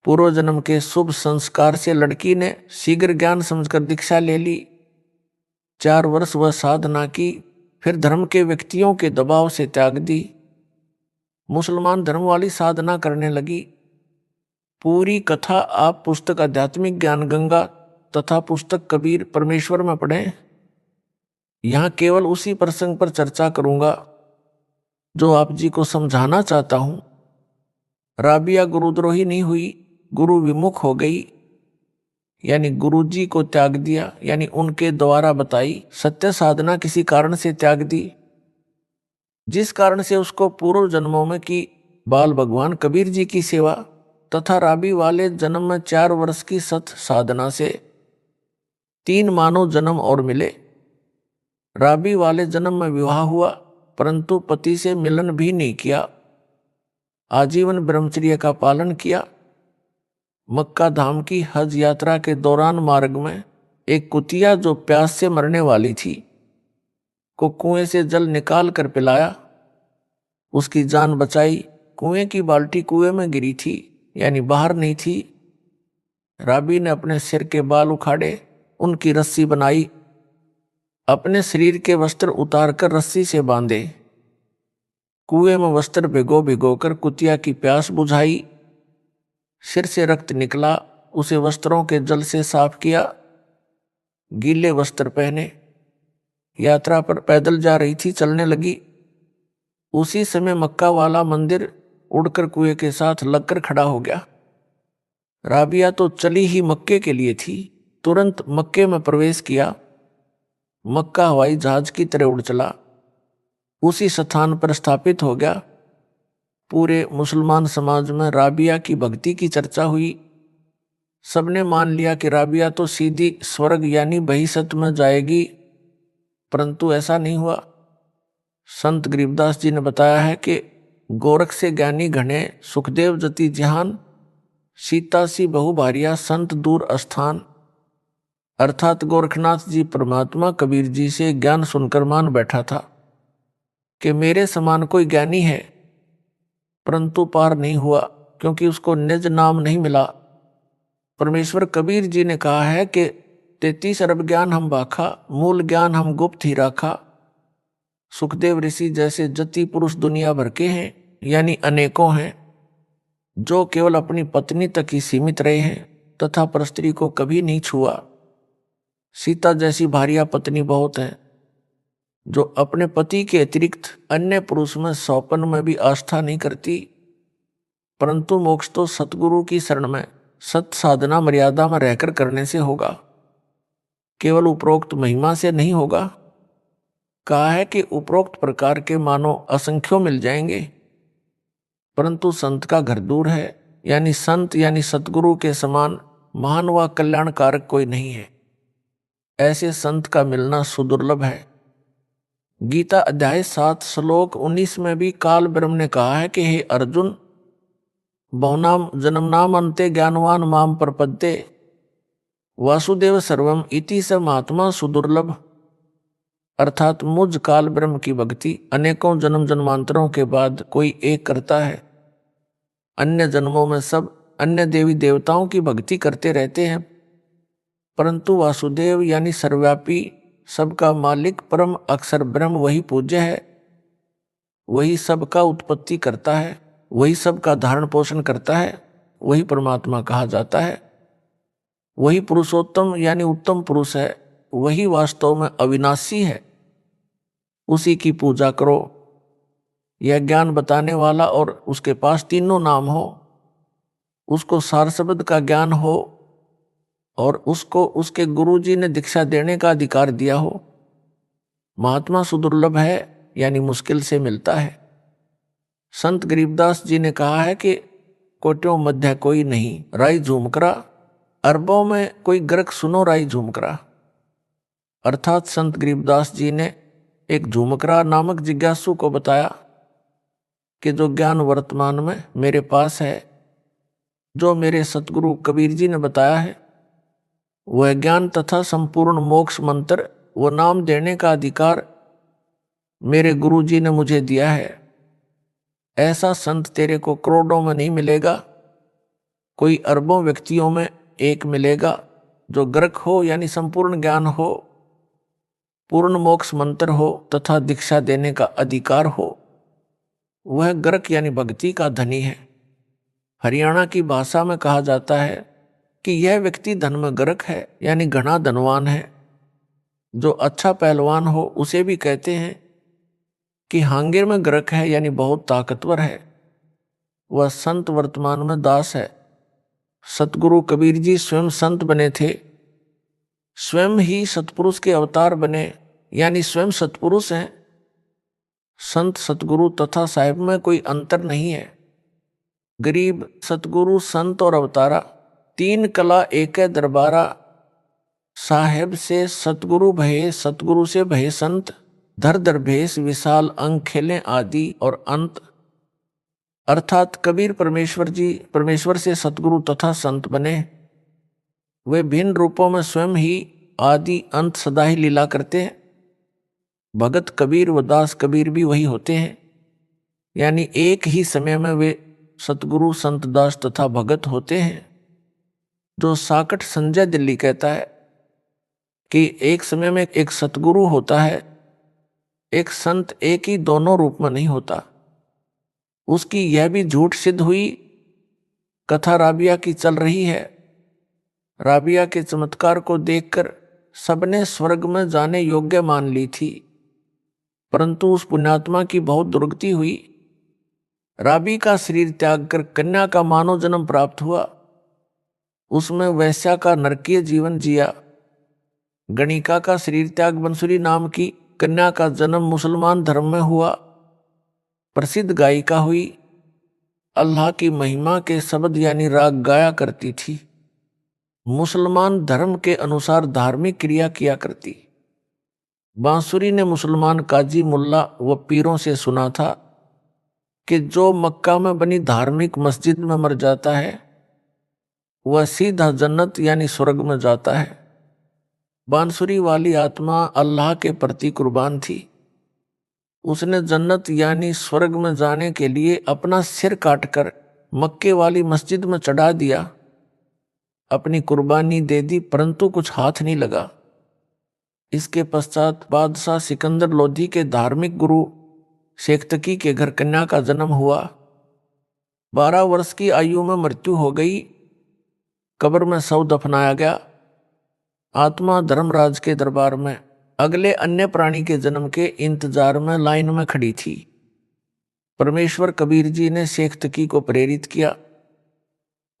पूर्व जन्म के शुभ संस्कार से लड़की ने शीघ्र ज्ञान समझकर दीक्षा ले ली। 4 वर्ष वह साधना की, फिर धर्म के व्यक्तियों के दबाव से त्याग दी, मुसलमान धर्म वाली साधना करने लगी। पूरी कथा आप पुस्तक आध्यात्मिक ज्ञान गंगा तथा पुस्तक कबीर परमेश्वर में पढ़ें। यहाँ केवल उसी प्रसंग पर चर्चा करूंगा जो आप जी को समझाना चाहता हूं। राबिया गुरुद्रोही नहीं हुई, गुरु विमुख हो गई, यानी गुरु जी को त्याग दिया, यानी उनके द्वारा बताई सत्य साधना किसी कारण से त्याग दी, जिस कारण से उसको पूर्व जन्मों में की बाल भगवान कबीर जी की सेवा तथा राबी वाले जन्म में 4 वर्ष की सत साधना से 3 मानव जन्म और मिले। राबी वाले जन्म में विवाह हुआ, परंतु पति से मिलन भी नहीं किया, आजीवन ब्रह्मचर्य का पालन किया। मक्का धाम की हज यात्रा के दौरान मार्ग में एक कुतिया जो प्यास से मरने वाली थी को कुएं से जल निकाल कर पिलाया, उसकी जान बचाई। कुएं की बाल्टी कुएं में गिरी थी, यानी बाहर नहीं थी। राबी ने अपने सिर के बाल उखाड़े, उनकी रस्सी बनाई, अपने शरीर के वस्त्र उतारकर रस्सी से बांधे, कुएं में वस्त्र भिगो भिगो कर कुतिया की प्यास बुझाई। सिर से रक्त निकला, उसे वस्त्रों के जल से साफ किया, गीले वस्त्र पहने यात्रा पर पैदल जा रही थी, चलने लगी। उसी समय मक्का वाला मंदिर उड़कर कुएं के साथ लगकर खड़ा हो गया। राबिया तो चली ही मक्के के लिए थी, तुरंत मक्के में प्रवेश किया। मक्का हवाई जहाज की तरह उड़ चला, उसी स्थान पर स्थापित हो गया। पूरे मुसलमान समाज में राबिया की भक्ति की चर्चा हुई। सबने मान लिया कि राबिया तो सीधी स्वर्ग यानी बहिसत में जाएगी, परंतु ऐसा नहीं हुआ। संत गरीबदास जी ने बताया है कि गोरख से ज्ञानी घने, सुखदेव जति जहान, सीता सी बहु भारिया, संत दूर अस्थान। अर्थात गोरखनाथ जी परमात्मा कबीर जी से ज्ञान सुनकर मान बैठा था कि मेरे समान कोई ज्ञानी है, परंतु पार नहीं हुआ क्योंकि उसको निज नाम नहीं मिला। परमेश्वर कबीर जी ने कहा है कि 33 अरब ज्ञान हम बाखा, मूल ज्ञान हम गुप्त ही राखा। सुखदेव ऋषि जैसे जति पुरुष दुनिया भर के हैं, यानी अनेकों हैं, जो केवल अपनी पत्नी तक ही सीमित रहे हैं तथा परस्त्री को कभी नहीं छुआ। सीता जैसी भारिया पत्नी बहुत है, जो अपने पति के अतिरिक्त अन्य पुरुष में सौपन में भी आस्था नहीं करती। परंतु मोक्ष तो सतगुरु की शरण में सत साधना मर्यादा में रहकर करने से होगा, केवल उपरोक्त महिमा से नहीं होगा। कहा है कि उपरोक्त प्रकार के मानो असंख्यों मिल जाएंगे, परंतु संत का घर दूर है, यानी संत यानी सतगुरु के समान महान व कल्याणकारक कोई नहीं है। ऐसे संत का मिलना सुदुर्लभ है। गीता अध्याय 7 श्लोक 19 में भी काल ब्रह्म ने कहा है कि हे अर्जुन, बहुनाम जन्मनाम अन्ते ज्ञानवान माम प्रपद्ये, वासुदेव सर्वम इति स महात्मा सुदुर्लभ। अर्थात मुझ काल ब्रह्म की भक्ति अनेकों जन्म जन्मांतरों के बाद कोई एक करता है। अन्य जन्मों में सब अन्य देवी देवताओं की भक्ति करते रहते हैं, परंतु वासुदेव यानी सर्वव्यापी, सबका मालिक, परम अक्षर ब्रह्म वही पूज्य है, वही सबका उत्पत्ति करता है, वही सबका धारण पोषण करता है, वही परमात्मा कहा जाता है। वही पुरुषोत्तम यानी उत्तम पुरुष है, वही वास्तव में अविनाशी है। उसी की पूजा करो। यह ज्ञान बताने वाला और उसके पास तीनों नाम हो, उसको सार शब्द का ज्ञान हो और उसको उसके गुरुजी ने दीक्षा देने का अधिकार दिया हो। महात्मा सुदुर्लभ है, यानी मुश्किल से मिलता है। संत गरीबदास जी ने कहा है कि कोटियों मध्य कोई नहीं राई झूमकरा, अरबों में कोई ग्रक सुनो राई झूमकरा। अर्थात संत गरीबदास जी ने एक झूमकरा नामक जिज्ञासु को बताया कि जो ज्ञान वर्तमान में मेरे पास है, जो मेरे सतगुरु कबीर जी ने बताया है, वह ज्ञान तथा संपूर्ण मोक्ष मंत्र व नाम देने का अधिकार मेरे गुरु जी ने मुझे दिया है। ऐसा संत तेरे को करोड़ों में नहीं मिलेगा, कोई अरबों व्यक्तियों में एक मिलेगा, जो ग्रक हो यानी संपूर्ण ज्ञान हो, पूर्ण मोक्ष मंत्र हो तथा दीक्षा देने का अधिकार हो। वह ग्रक यानी भक्ति का धनी है। हरियाणा की भाषा में कहा जाता है कि यह व्यक्ति धन में ग्रक है, यानी घना धनवान है। जो अच्छा पहलवान हो उसे भी कहते हैं कि हांगिर में ग्रक है, यानी बहुत ताकतवर है। वह संत वर्तमान में दास है। सतगुरु कबीर जी स्वयं संत बने थे, स्वयं ही सतपुरुष के अवतार बने, यानी स्वयं सतपुरुष हैं। संत सतगुरु तथा साहिब में कोई अंतर नहीं है। गरीब सतगुरु संत और अवतारा, तीन कला एक दरबारा। साहेब से सतगुरु भये, सतगुरु से भये संत, धर धर भेष विशाल अंग खेलें आदि और अंत। अर्थात कबीर परमेश्वर से सतगुरु तथा संत बने। वे भिन्न रूपों में स्वयं ही आदि अंत सदा ही लीला करते हैं। भगत कबीर व दास कबीर भी वही होते हैं, यानी एक ही समय में वे सतगुरु संत दास तथा भगत होते हैं। जो साकट संजय दिल्ली कहता है कि एक समय में एक सतगुरु होता है, एक संत एक ही दोनों रूप में नहीं होता। उसकी यह भी झूठ सिद्ध हुई। कथा राबिया की चल रही है। राबिया के चमत्कार को देखकर सबने स्वर्ग में जाने योग्य मान ली थी, परंतु उस पुण्यात्मा की बहुत दुर्गति हुई। राबी का शरीर त्याग कर कन्या का मानव जन्म प्राप्त हुआ। उसमें वैश्या का नरकीय जीवन जिया। गणिका का शरीर त्याग बंसुरी नाम की कन्या का जन्म मुसलमान धर्म में हुआ। प्रसिद्ध गायिका हुई। अल्लाह की महिमा के शब्द यानी राग गाया करती थी। मुसलमान धर्म के अनुसार धार्मिक क्रिया किया करती। बांसुरी ने मुसलमान काजी मुल्ला व पीरों से सुना था कि जो मक्का में बनी धार्मिक मस्जिद में मर जाता है वह सीधा जन्नत यानी स्वर्ग में जाता है। बांसुरी वाली आत्मा अल्लाह के प्रति कुर्बान थी। उसने जन्नत यानी स्वर्ग में जाने के लिए अपना सिर काटकर मक्के वाली मस्जिद में चढ़ा दिया, अपनी कुर्बानी दे दी, परंतु कुछ हाथ नहीं लगा। इसके पश्चात बादशाह सिकंदर लोधी के धार्मिक गुरु शेख तकी के घर कन्या का जन्म हुआ। 12 वर्ष की आयु में मृत्यु हो गई। कब्र में शव दफनाया गया। आत्मा धर्मराज के दरबार में अगले अन्य प्राणी के जन्म के इंतजार में लाइन में खड़ी थी। परमेश्वर कबीर जी ने शेख तकी को प्रेरित किया।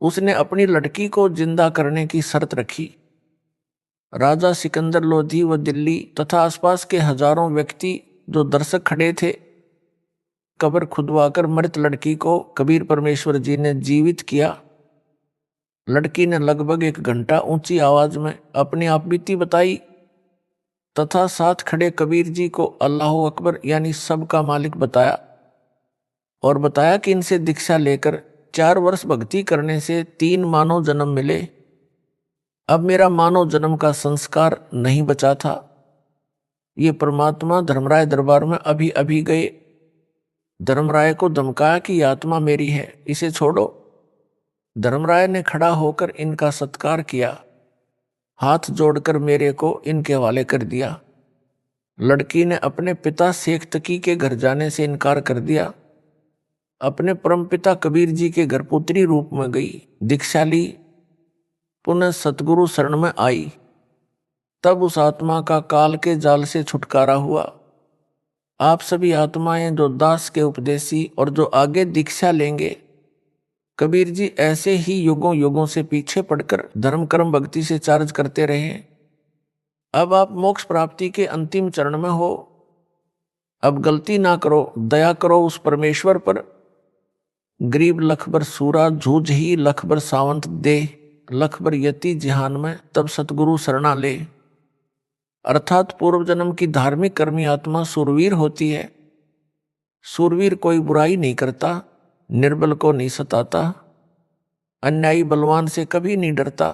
उसने अपनी लड़की को जिंदा करने की शर्त रखी। राजा सिकंदर लोधी व दिल्ली तथा आसपास के हजारों व्यक्ति जो दर्शक खड़े थे, कब्र खुदवाकर मृत लड़की को कबीर परमेश्वर जी ने जीवित किया। लड़की ने लगभग 1 घंटा ऊंची आवाज में अपनी आप बीती बताई तथा साथ खड़े कबीर जी को अल्लाह अकबर यानी सबका मालिक बताया और बताया कि इनसे दीक्षा लेकर 4 वर्ष भक्ति करने से 3 मानव जन्म मिले। अब मेरा मानव जन्म का संस्कार नहीं बचा था। ये परमात्मा धर्मराय दरबार में अभी अभी गए। धर्मराय को धमकाया कि आत्मा मेरी है, इसे छोड़ो। धर्मराय ने खड़ा होकर इनका सत्कार किया, हाथ जोड़कर मेरे को इनके हवाले कर दिया। लड़की ने अपने पिता शेख तकी के घर जाने से इनकार कर दिया। अपने परमपिता कबीर जी के घर पुत्री रूप में गई, दीक्षा ली, पुनः सतगुरु शरण में आई। तब उस आत्मा का काल के जाल से छुटकारा हुआ। आप सभी आत्माएं जो दास के उपदेशी और जो आगे दीक्षा लेंगे, कबीर जी ऐसे ही युगों युगों से पीछे पड़कर धर्म कर्म भक्ति से चार्ज करते रहे। अब आप मोक्ष प्राप्ति के अंतिम चरण में हो। अब गलती ना करो, दया करो उस परमेश्वर पर। गरीब लखबर सूरा जूझ ही लखबर सावंत दे, लखबर यति जिहान में तब सतगुरु शरणा ले। अर्थात पूर्व जन्म की धार्मिक कर्मी आत्मा सूरवीर होती है। सूरवीर कोई बुराई नहीं करता, निर्बल को नहीं सताता, अन्यायी बलवान से कभी नहीं डरता,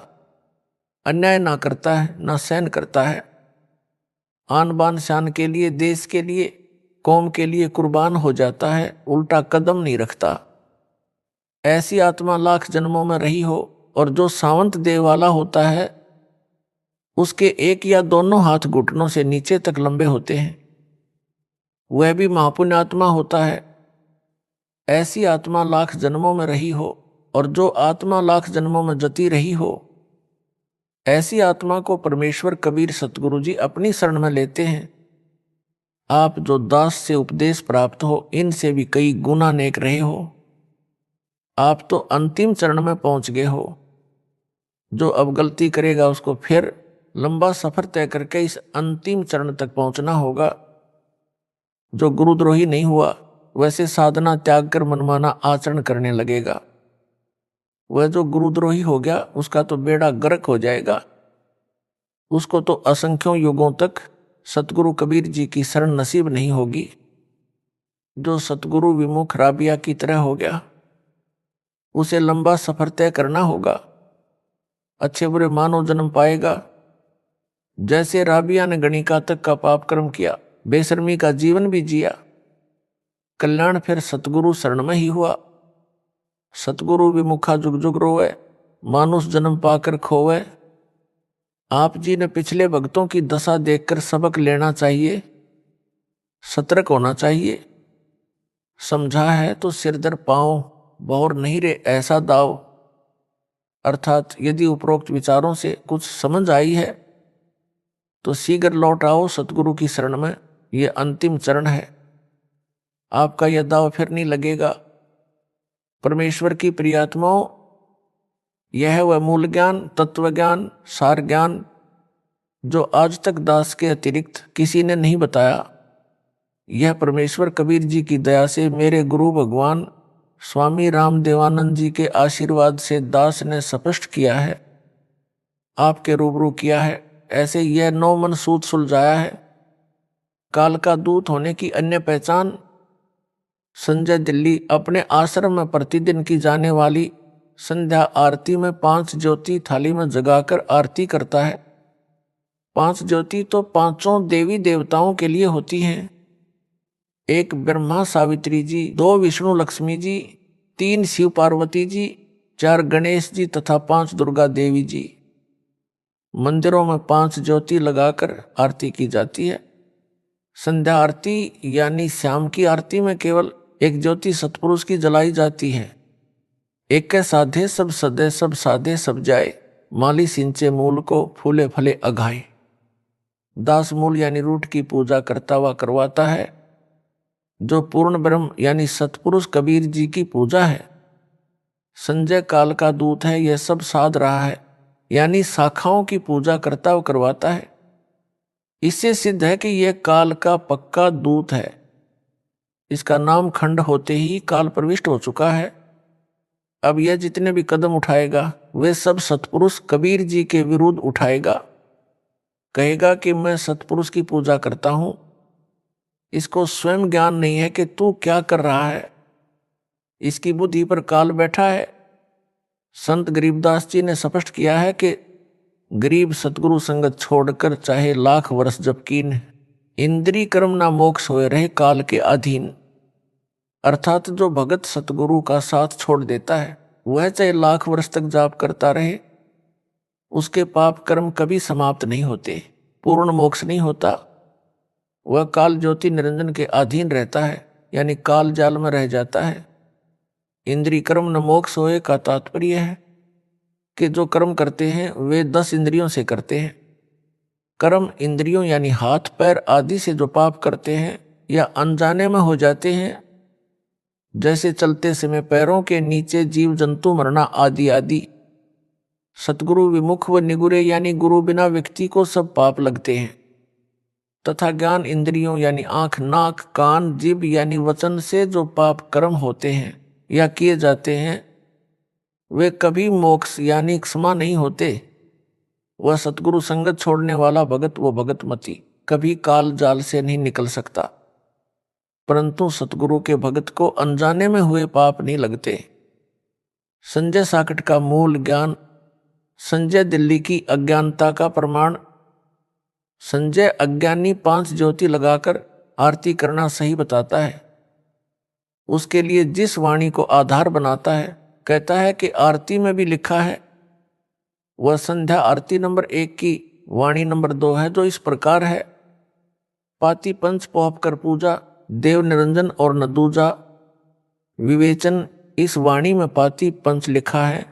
अन्याय ना करता है ना सहन करता है। आन बान शान के लिए, देश के लिए, कौम के लिए कुर्बान हो जाता है, उल्टा कदम नहीं रखता। ऐसी आत्मा लाख जन्मों में रही हो और जो सावंत देह वाला होता है उसके एक या दोनों हाथ घुटनों से नीचे तक लंबे होते हैं, वह भी महापुण्य आत्मा होता है। ऐसी आत्मा लाख जन्मों में रही हो और जो आत्मा लाख जन्मों में जती रही हो, ऐसी आत्मा को परमेश्वर कबीर सतगुरु जी अपनी शरण में लेते हैं। आप जो दास से उपदेश प्राप्त हो, इनसे भी कई गुना नेक रहे हो। आप तो अंतिम चरण में पहुंच गए हो। जो अब गलती करेगा उसको फिर लंबा सफर तय करके इस अंतिम चरण तक पहुंचना होगा। जो गुरुद्रोही नहीं हुआ वैसे साधना त्याग कर मनमाना आचरण करने लगेगा। वह जो गुरुद्रोही हो गया उसका तो बेड़ा गर्क हो जाएगा। उसको तो असंख्यों युगों तक सतगुरु कबीर जी की शरण नसीब नहीं होगी। जो सतगुरु विमुख राबिया की तरह हो गया, उसे लंबा सफर तय करना होगा, अच्छे बुरे मानव जन्म पाएगा। जैसे राबिया ने गणिका तक का पाप कर्म किया, बेशर्मी का जीवन भी जिया, कल्याण फिर सतगुरु शरण में ही हुआ। सतगुरु विमुखा जुग जुग रोवे, मानुष जन्म पाकर खोवे। आप जी ने पिछले भक्तों की दशा देखकर सबक लेना चाहिए, सतर्क होना चाहिए। समझा है तो सिर दर पांव, बौर नहीं रे ऐसा दाव। अर्थात यदि उपरोक्त विचारों से कुछ समझ आई है तो शीघ्र लौट आओ सतगुरु की शरण में। यह अंतिम चरण है, आपका यह दाव फिर नहीं लगेगा। परमेश्वर की प्रियात्माओं, यह वह मूल ज्ञान, तत्व ज्ञान, सार ज्ञान जो आज तक दास के अतिरिक्त किसी ने नहीं बताया, यह परमेश्वर कबीर जी की दया से मेरे गुरु भगवान स्वामी रामदेवानंद जी के आशीर्वाद से दास ने स्पष्ट किया है, आपके रूबरू किया है। ऐसे यह 9 मन सूत सुलझाया है। काल का दूत होने की अन्य पहचान। संजय दिल्ली अपने आश्रम में प्रतिदिन की जाने वाली संध्या आरती में 5 ज्योति थाली में जगाकर आरती करता है। 5 ज्योति तो पांचों देवी देवताओं के लिए होती हैं। 1 ब्रह्मा सावित्री जी, 2 विष्णु लक्ष्मी जी, 3 शिव पार्वती जी, 4 गणेश जी तथा 5 दुर्गा देवी जी। मंदिरों में 5 ज्योति लगाकर आरती की जाती है। संध्या आरती यानी शाम की आरती में केवल 1 ज्योति सतपुरुष की जलाई जाती है। एक के साधे सब सदे, सब साधे सब जाए, माली सिंचे मूल को, फूले फले अघाए। दास मूल यानी रूट की पूजा करता हुआ करवाता है। जो पूर्ण ब्रह्म यानी सतपुरुष कबीर जी की पूजा है। संजय काल का दूत है, यह सब साध रहा है, यानी शाखाओं की पूजा करता हुआ करवाता है। इससे सिद्ध है कि यह काल का पक्का दूत है। इसका नाम खंड होते ही काल प्रविष्ट हो चुका है। अब यह जितने भी कदम उठाएगा वे सब सतपुरुष कबीर जी के विरुद्ध उठाएगा। कहेगा कि मैं सतपुरुष की पूजा करता हूं। इसको स्वयं ज्ञान नहीं है कि तू क्या कर रहा है। इसकी बुद्धि पर काल बैठा है। संत गरीबदास जी ने स्पष्ट किया है कि गरीब सतगुरु संगत छोड़कर चाहे लाख वर्ष जप कीन, इंद्री कर्म ना मोक्ष होए रहे काल के अधीन। अर्थात जो भगत सतगुरु का साथ छोड़ देता है वह चाहे लाख वर्ष तक जाप करता रहे, उसके पाप कर्म कभी समाप्त नहीं होते, पूर्ण मोक्ष नहीं होता। वह काल ज्योति निरंजन के अधीन रहता है, यानी काल जाल में रह जाता है। इंद्री कर्म न मोक्ष होए का तात्पर्य है कि जो कर्म करते हैं वे 10 इंद्रियों से करते हैं। कर्म इंद्रियों यानी हाथ पैर आदि से जो पाप करते हैं या अनजाने में हो जाते हैं, जैसे चलते समय पैरों के नीचे जीव जंतु मरना आदि आदि। सतगुरु विमुख व निगुरे यानी गुरु बिना व्यक्ति को सब पाप लगते हैं। तथा ज्ञान इंद्रियों यानी आंख नाक कान जीभ यानी वचन से जो पाप कर्म होते हैं या किए जाते हैं वे कभी मोक्ष यानी क्षमा नहीं होते। वह सतगुरु संगत छोड़ने वाला भगत व भगतमती कभी काल जाल से नहीं निकल सकता। परंतु सतगुरु के भगत को अनजाने में हुए पाप नहीं लगते। संजय साकट का मूल ज्ञान संजय दिल्ली की अज्ञानता का प्रमाण। संजय अज्ञानी 5 ज्योति लगाकर आरती करना सही बताता है। उसके लिए जिस वाणी को आधार बनाता है, कहता है कि आरती में भी लिखा है। वह संध्या आरती नंबर 1 की वाणी नंबर 2 है, जो इस प्रकार है। पाती पंच पोप कर पूजा, देव निरंजन और न दूजा। विवेचन, इस वाणी में पाती पंच लिखा है,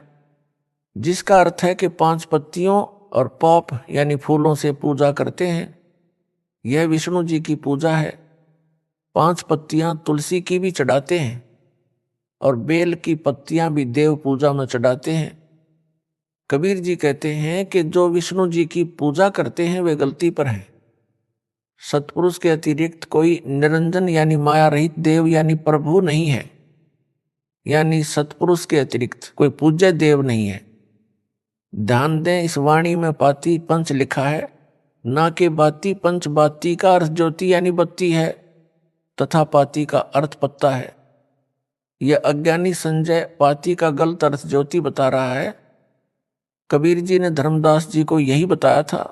जिसका अर्थ है कि 5 पत्तियों और पॉप यानी फूलों से पूजा करते हैं। यह विष्णु जी की पूजा है। 5 पत्तियां तुलसी की भी चढ़ाते हैं और बेल की पत्तियां भी देव पूजा में चढ़ाते हैं। कबीर जी कहते हैं कि जो विष्णु जी की पूजा करते हैं वे गलती पर हैं। सतपुरुष के अतिरिक्त कोई निरंजन यानी माया रहित देव यानी प्रभु नहीं है, यानी सतपुरुष के अतिरिक्त कोई पूज्य देव नहीं है। ध्यान दें, इस वाणी में पाती पंच लिखा है, ना कि बाती पंच। बाती का अर्थ ज्योति यानी बत्ती है तथा पाती का अर्थ पत्ता है। यह अज्ञानी संजय पाती का गलत अर्थ ज्योति बता रहा है। कबीर जी ने धर्मदास जी को यही बताया था।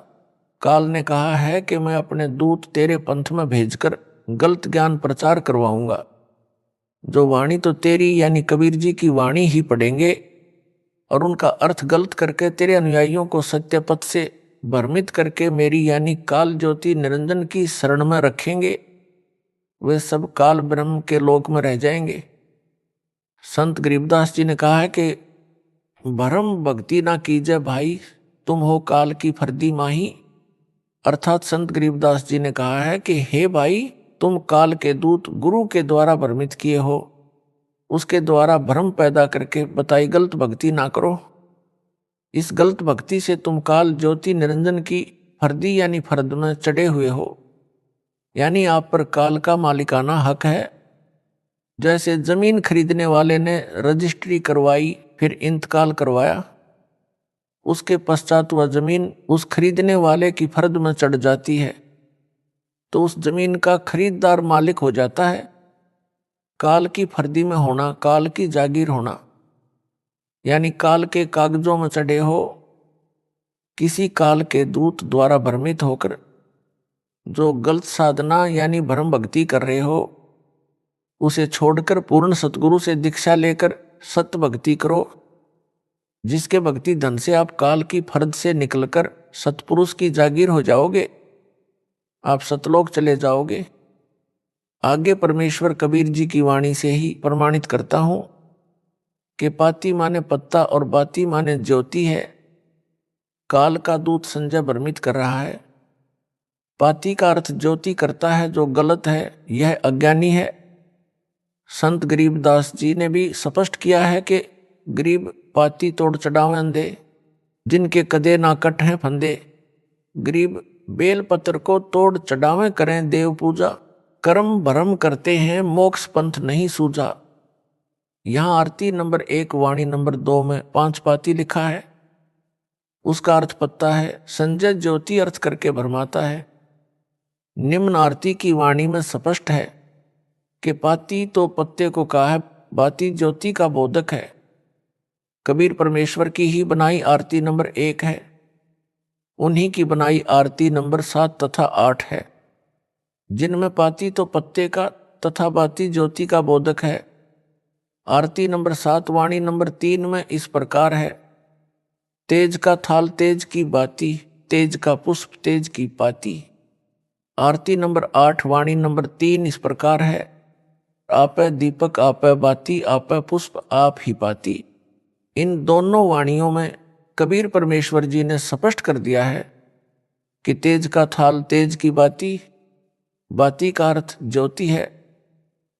काल ने कहा है कि मैं अपने दूत तेरे पंथ में भेजकर गलत ज्ञान प्रचार करवाऊंगा। जो वाणी तो तेरी यानी कबीर जी की वाणी ही पढ़ेंगे और उनका अर्थ गलत करके तेरे अनुयायियों को सत्य पथ से भ्रमित करके मेरी यानी काल ज्योति निरंजन की शरण में रखेंगे, वे सब काल ब्रह्म के लोक में रह जाएंगे। संत गरीबदास जी ने कहा है कि भरम भक्ति ना कीजिए भाई, तुम हो काल की फर्दी माही। अर्थात संत गरीबदास जी ने कहा है कि हे भाई, तुम काल के दूत गुरु के द्वारा भ्रमित किए हो, उसके द्वारा भ्रम पैदा करके बताई गलत भक्ति ना करो। इस गलत भक्ति से तुम काल ज्योति निरंजन की फर्दी यानी फर्द में चढ़े हुए हो, यानी आप पर काल का मालिकाना हक है। जैसे जमीन खरीदने वाले ने रजिस्ट्री करवाई फिर इंतकाल करवाया, उसके पश्चात वह जमीन उस खरीदने वाले की फर्द में चढ़ जाती है। तो उस जमीन का खरीदार मालिक हो जाता है। काल की फर्दी में होना, काल की जागीर होना, यानी काल के कागजों में चढ़े हो, किसी काल के दूत द्वारा भ्रमित होकर जो गलत साधना यानी भ्रम भक्ति कर रहे हो, उसे छोड़कर पूर्ण सतगुरु से दीक्षा लेकर सत्य भक्ति करो, जिसके भक्ति धन से आप काल की फर्द से निकलकर सतपुरुष की जागीर हो जाओगे, आप सतलोक चले जाओगे। आगे परमेश्वर कबीर जी की वाणी से ही प्रमाणित करता हूं कि पाती माने पत्ता और बाती माने ज्योति है। काल का दूत संजय भ्रमित कर रहा है। पाती का अर्थ ज्योति करता है, जो गलत है, यह अज्ञानी है। संत गरीबदास जी ने भी स्पष्ट किया है कि गरीब पाती तोड़ चढ़ावे अंधे, जिनके कदे ना कट हैं फंदे। गरीब बेल पत्र को तोड़ चढ़ावे करें देव पूजा, कर्म भरम करते हैं मोक्ष पंथ नहीं सूझा। यहां आरती नंबर 1 वाणी नंबर 2 में 5 पाती लिखा है। उसका अर्थ पत्ता है। संजय ज्योति अर्थ करके भरमाता है। निम्न आरती की वाणी में स्पष्ट है कि पाती तो पत्ते को कहा है, बाती ज्योति का बोधक है। कबीर परमेश्वर की ही बनाई आरती नंबर 1 है, उन्हीं की बनाई आरती नंबर 7 तथा 8 है, जिनमें पाती तो पत्ते का तथा बाती ज्योति का बोधक है। आरती नंबर 7 वाणी नंबर 3 में इस प्रकार है, तेज का थाल तेज की बाती, तेज का पुष्प तेज की पाती। आरती नंबर 8 वाणी नंबर 3 इस प्रकार है, आपे दीपक आपे बाती, आपे पुष्प आप ही पाती। इन दोनों वाणियों में कबीर परमेश्वर जी ने स्पष्ट कर दिया है कि तेज का थाल तेज की बाती, बाती का अर्थ ज्योति है।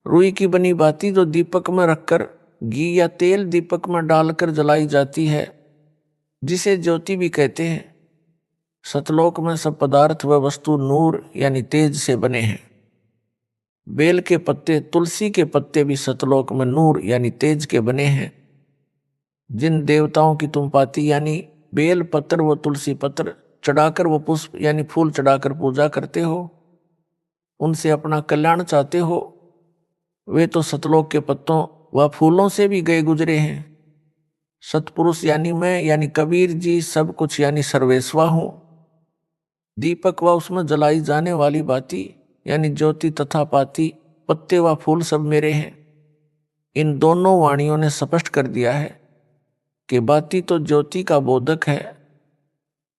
रुई की बनी बाती जो दीपक में रखकर घी या तेल दीपक में डालकर जलाई जाती है, जिसे ज्योति भी कहते हैं। सतलोक में सब पदार्थ व वस्तु नूर यानी तेज से बने हैं। बेल के पत्ते, तुलसी के पत्ते भी सतलोक में नूर यानी तेज के बने हैं। जिन देवताओं की तुम पाती यानी बेल पत्र व तुलसी पत्र चढ़ाकर वो पुष्प यानी फूल चढ़ाकर पूजा करते हो, उनसे अपना कल्याण चाहते हो, वे तो सतलोक के पत्तों व फूलों से भी गए गुजरे हैं। सतपुरुष यानी मैं यानी कबीर जी सब कुछ यानी सर्वेस्वा हूं। दीपक व उसमें जलाई जाने वाली बाती यानी ज्योति तथा पाती, पत्ते व फूल सब मेरे हैं। इन दोनों वाणियों ने स्पष्ट कर दिया है कि बाती तो ज्योति का बोधक है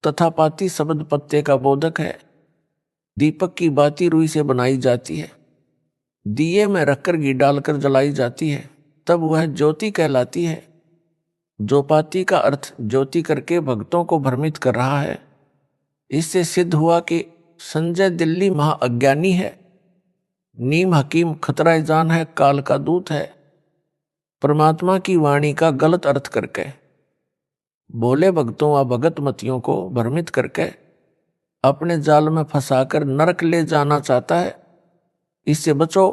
तथा पाती शब्द पत्ते का बोधक है। दीपक की बाती रुई से बनाई जाती है, दिए में रखकर घी डालकर जलाई जाती है, तब वह ज्योति कहलाती है। जो पाती का अर्थ ज्योति करके भक्तों को भ्रमित कर रहा है, इससे सिद्ध हुआ कि संजय दिल्ली महाअज्ञानी है, नीम हकीम खतरा जान है, काल का दूत है। परमात्मा की वाणी का गलत अर्थ करके भोले भक्तों व भगत मतियों को भ्रमित करके अपने जाल में फंसाकर नरक ले जाना चाहता है। इससे बचो।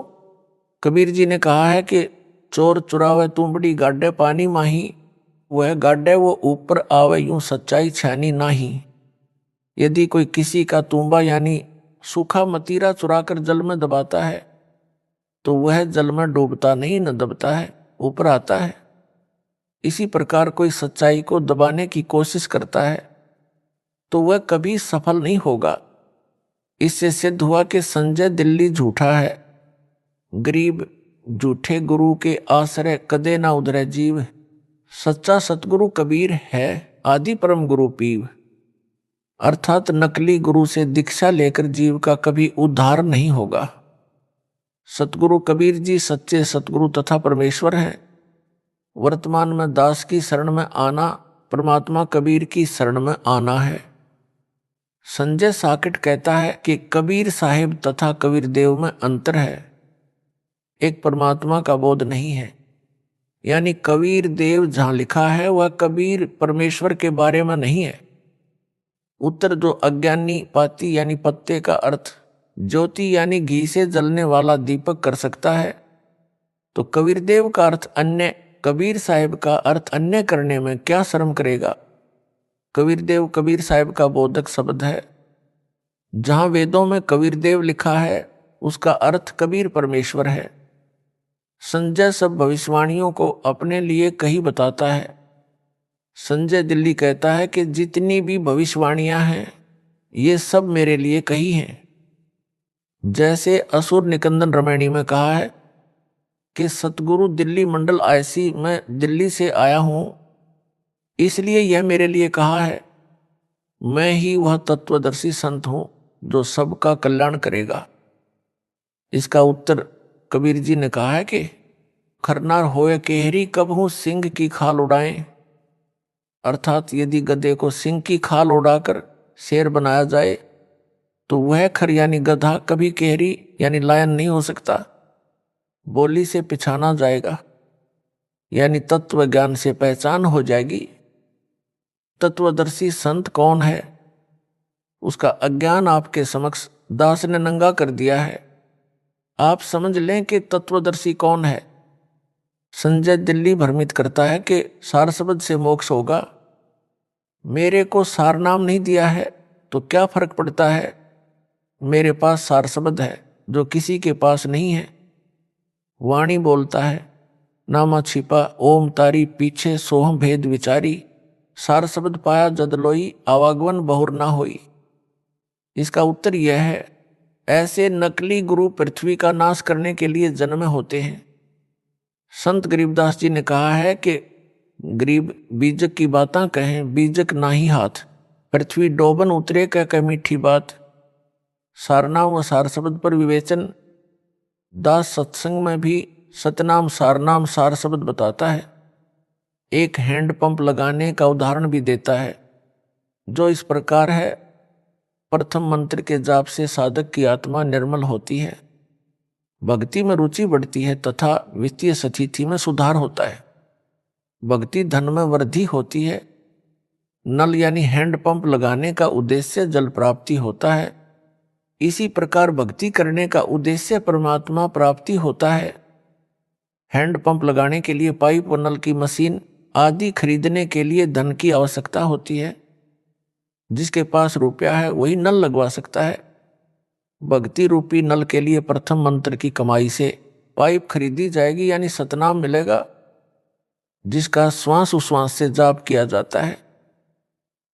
कबीर जी ने कहा है कि चोर चुरावे तुमड़ी गाड्डे पानी माही, वह गाड्डे वो ऊपर आवे यूं सच्चाई छानी नाही। यदि कोई किसी का तुम्बा यानी सूखा मतीरा चुराकर जल में दबाता है तो वह जल में डूबता नहीं, न दबता है, ऊपर आता है। इसी प्रकार कोई सच्चाई को दबाने की कोशिश करता है तो वह कभी सफल नहीं होगा। इससे सिद्ध हुआ कि संजय दिल्ली झूठा है। गरीब झूठे गुरु के आश्रय कदे ना उधरे जीव, सच्चा सतगुरु कबीर है आदि परम गुरु पीव। अर्थात नकली गुरु से दीक्षा लेकर जीव का कभी उद्धार नहीं होगा। सतगुरु कबीर जी सच्चे सतगुरु तथा परमेश्वर हैं। वर्तमान में दास की शरण में आना परमात्मा कबीर की शरण में आना है। संजय साकिट कहता है कि कबीर साहिब तथा कबीर देव में अंतर है, एक परमात्मा का बोध नहीं है। यानी कबीर देव जहां लिखा है वह कबीर परमेश्वर के बारे में नहीं है। उत्तर जो अज्ञानी पाती यानी पत्ते का अर्थ ज्योति यानी घी से जलने वाला दीपक कर सकता है, तो कबीर देव का अर्थ अन्य, कबीर साहिब का अर्थ अन्य करने में क्या शर्म करेगा। कबीर देव कबीर साहिब का बोधक शब्द है। जहां वेदों में कबीर देव लिखा है उसका अर्थ कबीर परमेश्वर है। संजय सब भविष्यवाणियों को अपने लिए कही बताता है। संजय दिल्ली कहता है कि जितनी भी भविष्यवाणियां हैं ये सब मेरे लिए कही हैं। जैसे असुर निकंदन रमैणी में कहा है कि सतगुरु दिल्ली मंडल आईसी मैं दिल्ली से आया हूं, इसलिए यह मेरे लिए कहा है। मैं ही वह तत्वदर्शी संत हूं जो सबका कल्याण करेगा। इसका उत्तर कबीर जी ने कहा है कि खरनार होए केहरी कब हूं सिंह की खाल उड़ाएं। अर्थात यदि गधे को सिंह की खाल उड़ाकर शेर बनाया जाए तो वह खर यानी गधा कभी केहरी यानी लायन नहीं हो सकता, बोली से पिछाना जाएगा, यानी तत्व ज्ञान से पहचान हो जाएगी। तत्वदर्शी संत कौन है उसका अज्ञान आपके समक्ष दास ने नंगा कर दिया है। आप समझ लें कि तत्वदर्शी कौन है। संजय दिल्ली भ्रमित करता है कि सार शब्द से मोक्ष होगा। मेरे को सार नाम नहीं दिया है तो क्या फर्क पड़ता है, मेरे पास सार शब्द है जो किसी के पास नहीं है। वाणी बोलता है नामा छिपा ओम तारी पीछे सोहम भेद विचारी, सार शब्द पाया जद लोई आवागवन बहुर ना होई। इसका उत्तर यह है, ऐसे नकली गुरु पृथ्वी का नाश करने के लिए जन्म होते हैं। संत गरीबदास जी ने कहा है कि गरीब बीजक की बातां कहें बीजक नाही हाथ, पृथ्वी डोबन उतरे कह मीठी बात। सारनाम व सार शब्द पर विवेचन दास सत्संग में भी सतनाम सारनाम सार शब्द बताता है। एक हैंडपंप लगाने का उदाहरण भी देता है जो इस प्रकार है। प्रथम मंत्र के जाप से साधक की आत्मा निर्मल होती है, भक्ति में रुचि बढ़ती है तथा वित्तीय स्थिति में सुधार होता है। भक्ति धन में वृद्धि होती है। नल यानी हैंडपंप लगाने का उद्देश्य जल प्राप्ति होता है। इसी प्रकार भक्ति करने का उद्देश्य परमात्मा प्राप्ति होता है। हैंडपंप लगाने के लिए पाइप व नल की मशीन आदि खरीदने के लिए धन की आवश्यकता होती है। जिसके पास रुपया है वही नल लगवा सकता है। भक्ति रूपी नल के लिए प्रथम मंत्र की कमाई से पाइप खरीदी जाएगी, यानी सतनाम मिलेगा, जिसका श्वास उश्वास से जाप किया जाता है।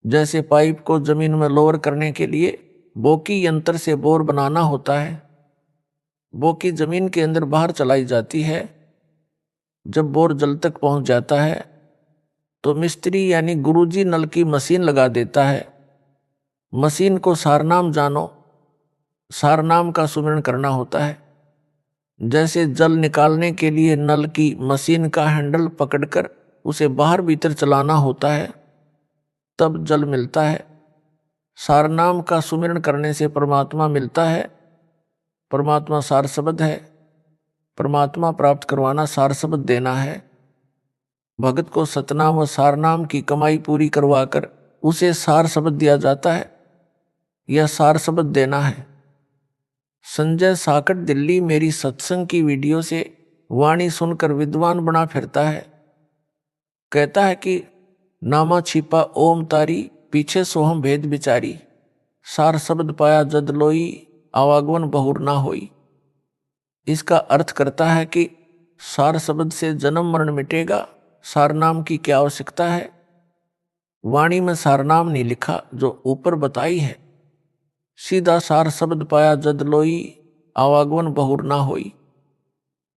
जैसे पाइप को जमीन में लोअर करने के लिए बोकी यंत्र से बोर बनाना होता है। बोकी जमीन के अंदर बाहर चलाई जाती है। जब बोर जल तक पहुंच जाता है तो मिस्त्री यानी गुरुजी नल की मशीन लगा देता है। मशीन को सारनाम जानो, सारनाम का सुमिरन करना होता है। जैसे जल निकालने के लिए नल की मशीन का हैंडल पकड़कर उसे बाहर भीतर चलाना होता है, तब जल मिलता है। सारनाम का सुमिरन करने से परमात्मा मिलता है। परमात्मा सार शब्द है। परमात्मा प्राप्त करवाना सार शब्द देना है। भगत को सतनाम व सारनाम की कमाई पूरी करवाकर उसे सार शब्द दिया जाता है। यह सार शब्द देना है। संजय साकट दिल्ली मेरी सत्संग की वीडियो से वाणी सुनकर विद्वान बना फिरता है। कहता है कि नामा छिपा ओम तारी पीछे सोहम भेद बिचारी, सार शब्द पाया जद लोई आवागवन बहुर ना होई। इसका अर्थ करता है कि सार शब्द से जन्म मरण मिटेगा, सारनाम की क्या आवश्यकता है। वाणी में सारनाम नहीं लिखा जो ऊपर बताई है। सीधा सार शब्द पाया जद लोई आवागवन बहुर ना होई।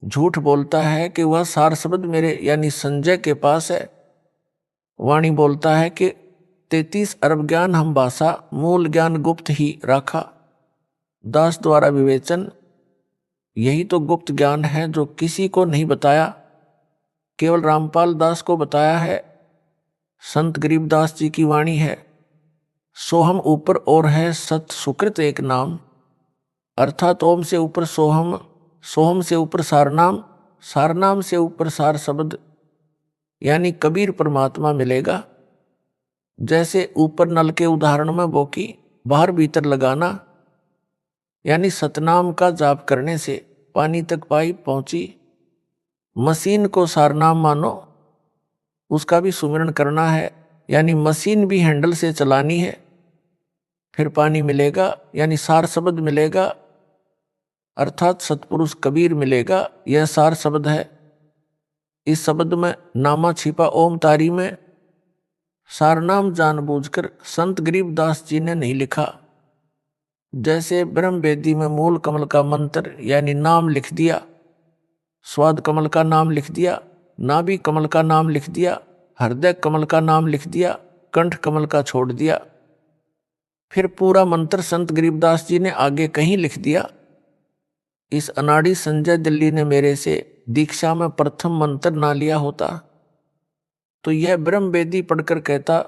झूठ बोलता है कि वह सार शब्द मेरे यानी संजय के पास है। वाणी बोलता है कि 33 अरब ज्ञान हम भाषा, मूल ज्ञान गुप्त ही राखा। दास द्वारा विवेचन यही तो गुप्त ज्ञान है जो किसी को नहीं बताया, केवल रामपाल दास को बताया है। संत गरीबदास जी की वाणी है, सोहम ऊपर और है सत सुकृत एक नाम। अर्थात ओम से ऊपर सोहम, सोहम से ऊपर सारनाम, सारनाम से ऊपर सार शब्द यानी कबीर परमात्मा मिलेगा। जैसे ऊपर नल के उदाहरण में बोकी बाहर भीतर लगाना, यानी सतनाम का जाप करने से पानी तक पाइप पहुंची। मशीन को सारनाम मानो, उसका भी सुमिरन करना है, यानी मशीन भी हैंडल से चलानी है। फिर पानी मिलेगा, यानी सार शब्द मिलेगा, अर्थात सतपुरुष कबीर मिलेगा। यह सार शब्द है। इस शब्द में नामा छिपा ओम तारी में सारनाम जानबूझकर संत गरीबदास जी ने नहीं लिखा। जैसे ब्रह्म वेदी में मूल कमल का मंत्र यानी नाम लिख दिया, स्वाद कमल का नाम लिख दिया, नाभि कमल का नाम लिख दिया, हृदय कमल का नाम लिख दिया, कंठ कमल का छोड़ दिया, फिर पूरा मंत्र संत गरीबदास जी ने आगे कहीं लिख दिया। इस अनाड़ी संजय दिल्ली ने मेरे से दीक्षा में प्रथम मंत्र ना लिया होता तो यह ब्रह्म वेदी पढ़कर कहता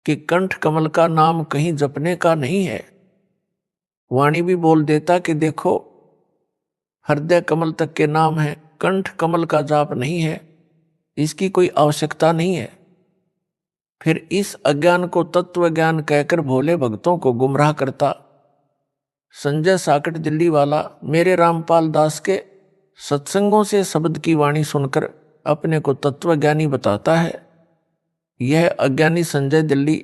कि कंठ कमल का नाम कहीं जपने का नहीं है। वाणी भी बोल देता कि देखो हृदय कमल तक के नाम है, कंठ कमल का जाप नहीं है, इसकी कोई आवश्यकता नहीं है। फिर इस अज्ञान को तत्व ज्ञान कहकर भोले भक्तों को गुमराह करता। संजय साकट दिल्ली वाला मेरे रामपाल दास के सत्संगों से शब्द की वाणी सुनकर अपने को तत्वज्ञानी बताता है। यह अज्ञानी संजय दिल्ली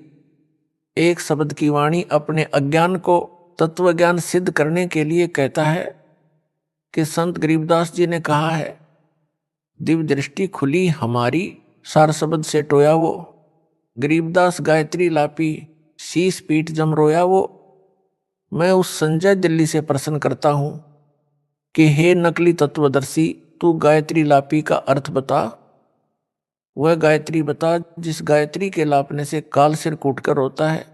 एक शब्द की वाणी अपने अज्ञान को तत्वज्ञान सिद्ध करने के लिए कहता है कि संत गरीबदास जी ने कहा है, दिव्य दृष्टि खुली हमारी, सार शब्द से टोया वो, गरीबदास गायत्री लापी, शीश पीठ जम रोया वो। मैं उस संजय दिल्ली से प्रश्न करता हूं कि हे नकली तत्वदर्शी, तू गायत्री लापी का अर्थ बता। वह गायत्री बता जिस गायत्री के लापने से काल सिर कूटकर रोता है।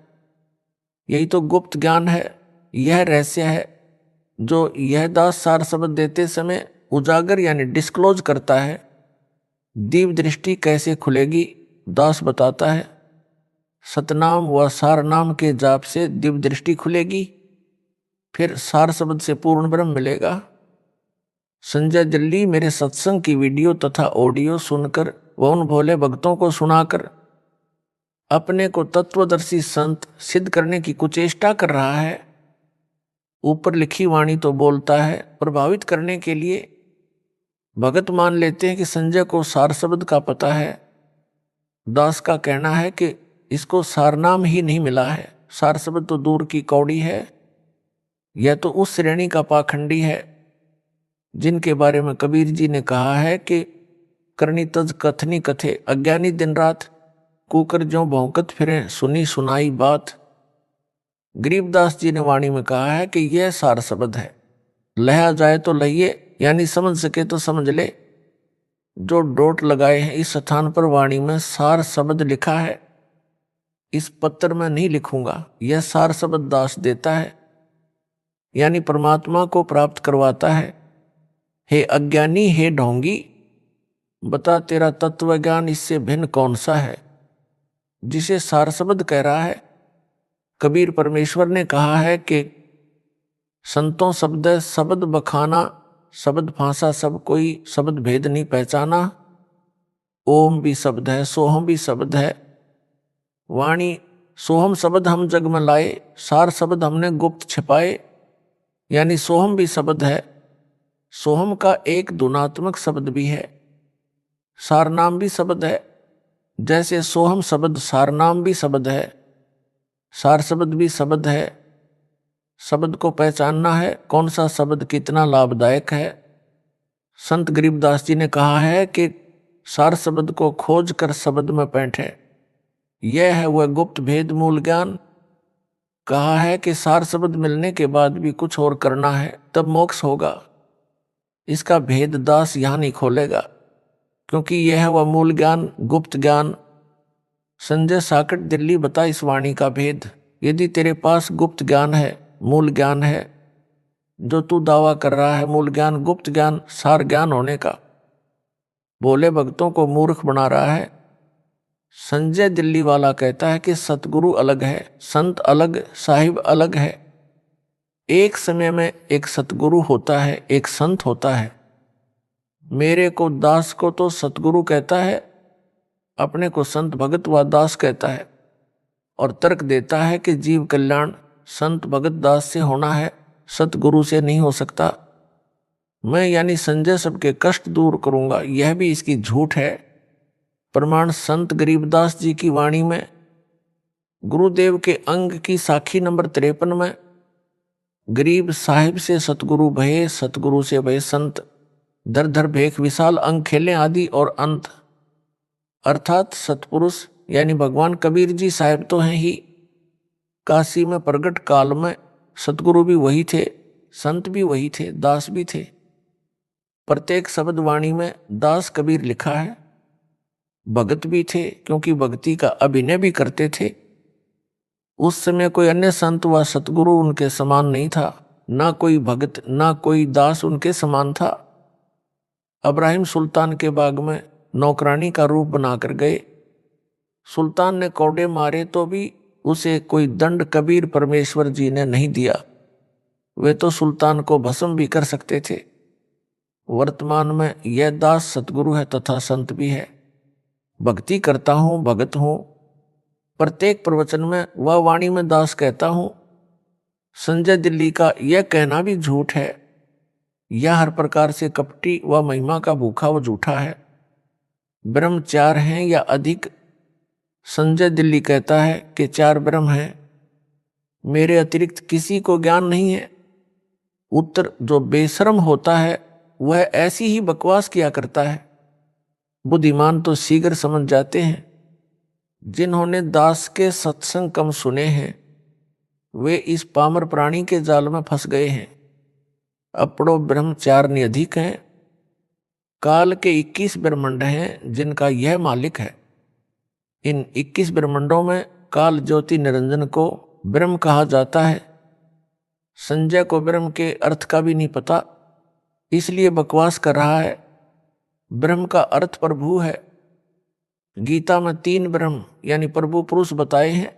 यही तो गुप्त ज्ञान है, यह रहस्य है जो यह दास सार शब्द देते समय उजागर यानी डिस्क्लोज करता है। दिव्य दृष्टि कैसे खुलेगी दास बताता है, सतनाम व सार नाम के जाप से दिव्य दृष्टि खुलेगी, फिर सार शब्द से पूर्ण ब्रह्म मिलेगा। संजय दिल्ली मेरे सत्संग की वीडियो तथा ऑडियो सुनकर व उन भोले भक्तों को सुनाकर अपने को तत्वदर्शी संत सिद्ध करने की कुचेष्टा कर रहा है। ऊपर लिखी वाणी तो बोलता है, प्रभावित करने के लिए भगत मान लेते हैं कि संजय को सार शब्द का पता है। दास का कहना है कि इसको सारनाम ही नहीं मिला है, सार शब्द तो दूर की कौड़ी है। यह तो उस श्रेणी का पाखंडी है जिनके बारे में कबीर जी ने कहा है कि करनी तज कथनी कथे, अज्ञानी दिन रात कुकर ज्यों भौंकत फिरे, सुनी सुनाई बात। गरीबदास जी ने वाणी में कहा है कि यह सार शब्द है, लहा जाए तो लहिए, यानी समझ सके तो समझ ले। जो डोट लगाए हैं इस स्थान पर वाणी में सार शब्द लिखा है, इस पत्र में नहीं लिखूंगा। यह सार शब्द दास देता है, यानी परमात्मा को प्राप्त करवाता है। हे अज्ञानी, हे ढोंगी, बता तेरा तत्व ज्ञान इससे भिन्न कौन सा है जिसे सार शब्द कह रहा है। कबीर परमेश्वर ने कहा है कि संतों शब्द शब्द बखाना, शब्द फांसा सब कोई, शब्द भेद नहीं पहचाना। ओम भी शब्द है, सोहम भी शब्द है। वाणी सोहम शब्द हम जग में लाए, सार शब्द हमने गुप्त छिपाए, यानी सोहम भी शब्द है। सोहम का एक धुनात्मक शब्द भी है, सारनाम भी शब्द है। जैसे सोहम शब्द सारनाम भी शब्द है, सार शब्द भी शब्द है। शब्द को पहचानना है, कौन सा शब्द कितना लाभदायक है। संत गरीबदास जी ने कहा है कि सार शब्द को खोज कर शब्द में बैठे, यह है वह गुप्त भेद मूल ज्ञान। कहा है कि सार शब्द मिलने के बाद भी कुछ और करना है, तब मोक्ष होगा। इसका भेद दास यहां नहीं खोलेगा, क्योंकि यह है वह मूल ज्ञान, गुप्त ज्ञान। संजय साकट दिल्ली बता इस वाणी का भेद। यदि तेरे पास गुप्त ज्ञान है, मूल ज्ञान है, जो तू दावा कर रहा है मूल ज्ञान, गुप्त ज्ञान, सार ज्ञान होने का, भोले भक्तों को मूर्ख बना रहा है। संजय दिल्ली वाला कहता है कि सतगुरु अलग है, संत अलग, साहिब अलग है। एक समय में एक सतगुरु होता है, एक संत होता है। मेरे को दास को तो सतगुरु कहता है, अपने को संत भगत व दास कहता है, और तर्क देता है कि जीव कल्याण संत भगत दास से होना है, सतगुरु से नहीं हो सकता। मैं यानी संजय सबके कष्ट दूर करूंगा, यह भी इसकी झूठ है। प्रमाण संत गरीबदास जी की वाणी में गुरुदेव के अंग की साखी नंबर 53 में गरीब साहिब से सतगुरु भये, सतगुरु से भये संत, धर धर भेख विशाल अंग खेले आदि और अंत। अर्थात सतपुरुष यानी भगवान कबीर जी साहिब तो हैं ही, काशी में प्रगट काल में सतगुरु भी वही थे, संत भी वही थे, दास भी थे। प्रत्येक शब्द वाणी में दास कबीर लिखा है। भगत भी थे क्योंकि भक्ति का अभिनय भी करते थे। उस समय कोई अन्य संत व सतगुरु उनके समान नहीं था, ना कोई भगत ना कोई दास उनके समान था। इब्राहिम सुल्तान के बाग में नौकरानी का रूप बनाकर गए। सुल्तान ने कौड़े मारे तो भी उसे कोई दंड कबीर परमेश्वर जी ने नहीं दिया। वे तो सुल्तान को भस्म भी कर सकते थे। वर्तमान में यह दास सतगुरु है तथा संत भी है। भक्ति करता हूँ, भगत हूँ। प्रत्येक प्रवचन में वह वाणी में दास कहता हूँ। संजय दिल्ली का यह कहना भी झूठ है। यह हर प्रकार से कपटी व महिमा का भूखा व झूठा है। ब्रह्म 4 हैं या अधिक। संजय दिल्ली कहता है कि 4 ब्रह्म हैं, मेरे अतिरिक्त किसी को ज्ञान नहीं है। उत्तर जो बेशर्म होता है वह ऐसी ही बकवास किया करता है। बुद्धिमान तो शीघ्र समझ जाते हैं। जिन्होंने दास के सत्संग कम सुने हैं वे इस पामर प्राणी के जाल में फंस गए हैं। अपड़ो ब्रह्म 4 नहीं अधिक हैं। काल के 21 ब्रह्मांड हैं जिनका यह मालिक है। इन 21 ब्रह्मांडों में काल ज्योति निरंजन को ब्रह्म कहा जाता है। संजय को ब्रह्म के अर्थ का भी नहीं पता, इसलिए बकवास कर रहा है। ब्रह्म का अर्थ प्रभु है। गीता में 3 ब्रह्म यानी प्रभु पुरुष बताए हैं।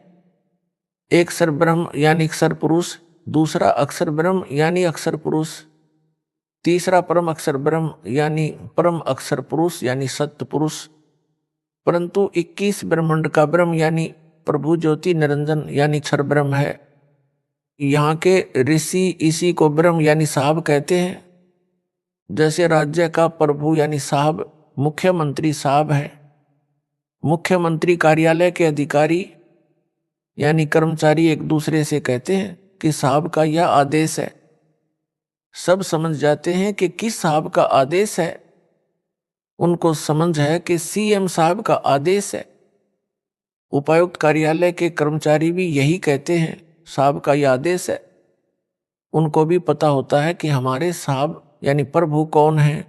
एक अक्षर ब्रह्म यानी अक्षर पुरुष, दूसरा अक्षर ब्रह्म यानी अक्षर पुरुष, तीसरा परम अक्षर ब्रह्म यानी परम अक्षर पुरुष यानी सत्य पुरुष। परंतु 21 ब्रह्मांड का ब्रह्म यानी प्रभु ज्योति निरंजन यानी क्षर ब्रह्म है। यहाँ के ऋषि इसी को ब्रह्म यानी साहब कहते हैं। जैसे राज्य का प्रभु यानी साहब मुख्यमंत्री साहब है। मुख्यमंत्री कार्यालय के अधिकारी यानी कर्मचारी एक दूसरे से कहते हैं कि साहब का यह आदेश है। सब समझ जाते हैं कि किस साहब का आदेश है। उनको समझ है कि सीएम साहब का आदेश है। उपायुक्त कार्यालय के कर्मचारी भी यही कहते हैं, साहब का यह आदेश है। उनको भी पता होता है कि हमारे साहब यानी प्रभु कौन है।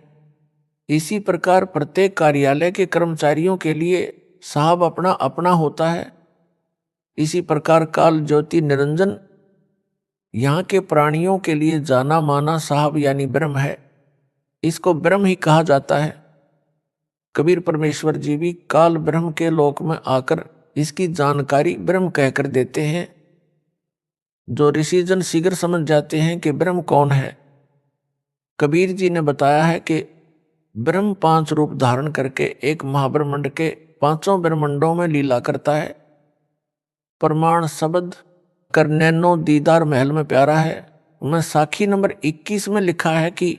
इसी प्रकार प्रत्येक कार्यालय के कर्मचारियों के लिए साहब अपना अपना होता है। इसी प्रकार काल ज्योति निरंजन यहाँ के प्राणियों के लिए जाना माना साहब यानी ब्रह्म है। इसको ब्रह्म ही कहा जाता है। कबीर परमेश्वर जी भी काल ब्रह्म के लोक में आकर इसकी जानकारी ब्रह्म कहकर देते हैं। जो ऋषिजन शीघ्र समझ जाते हैं कि ब्रह्म कौन है। कबीर जी ने बताया है कि ब्रह्म 5 रूप धारण करके एक महाब्रह्मंड के 5 ब्रह्मंडों में लीला करता है। प्रमाण शब्द कर नैनो दीदार महल में प्यारा है मैं साखी नंबर 21 में लिखा है कि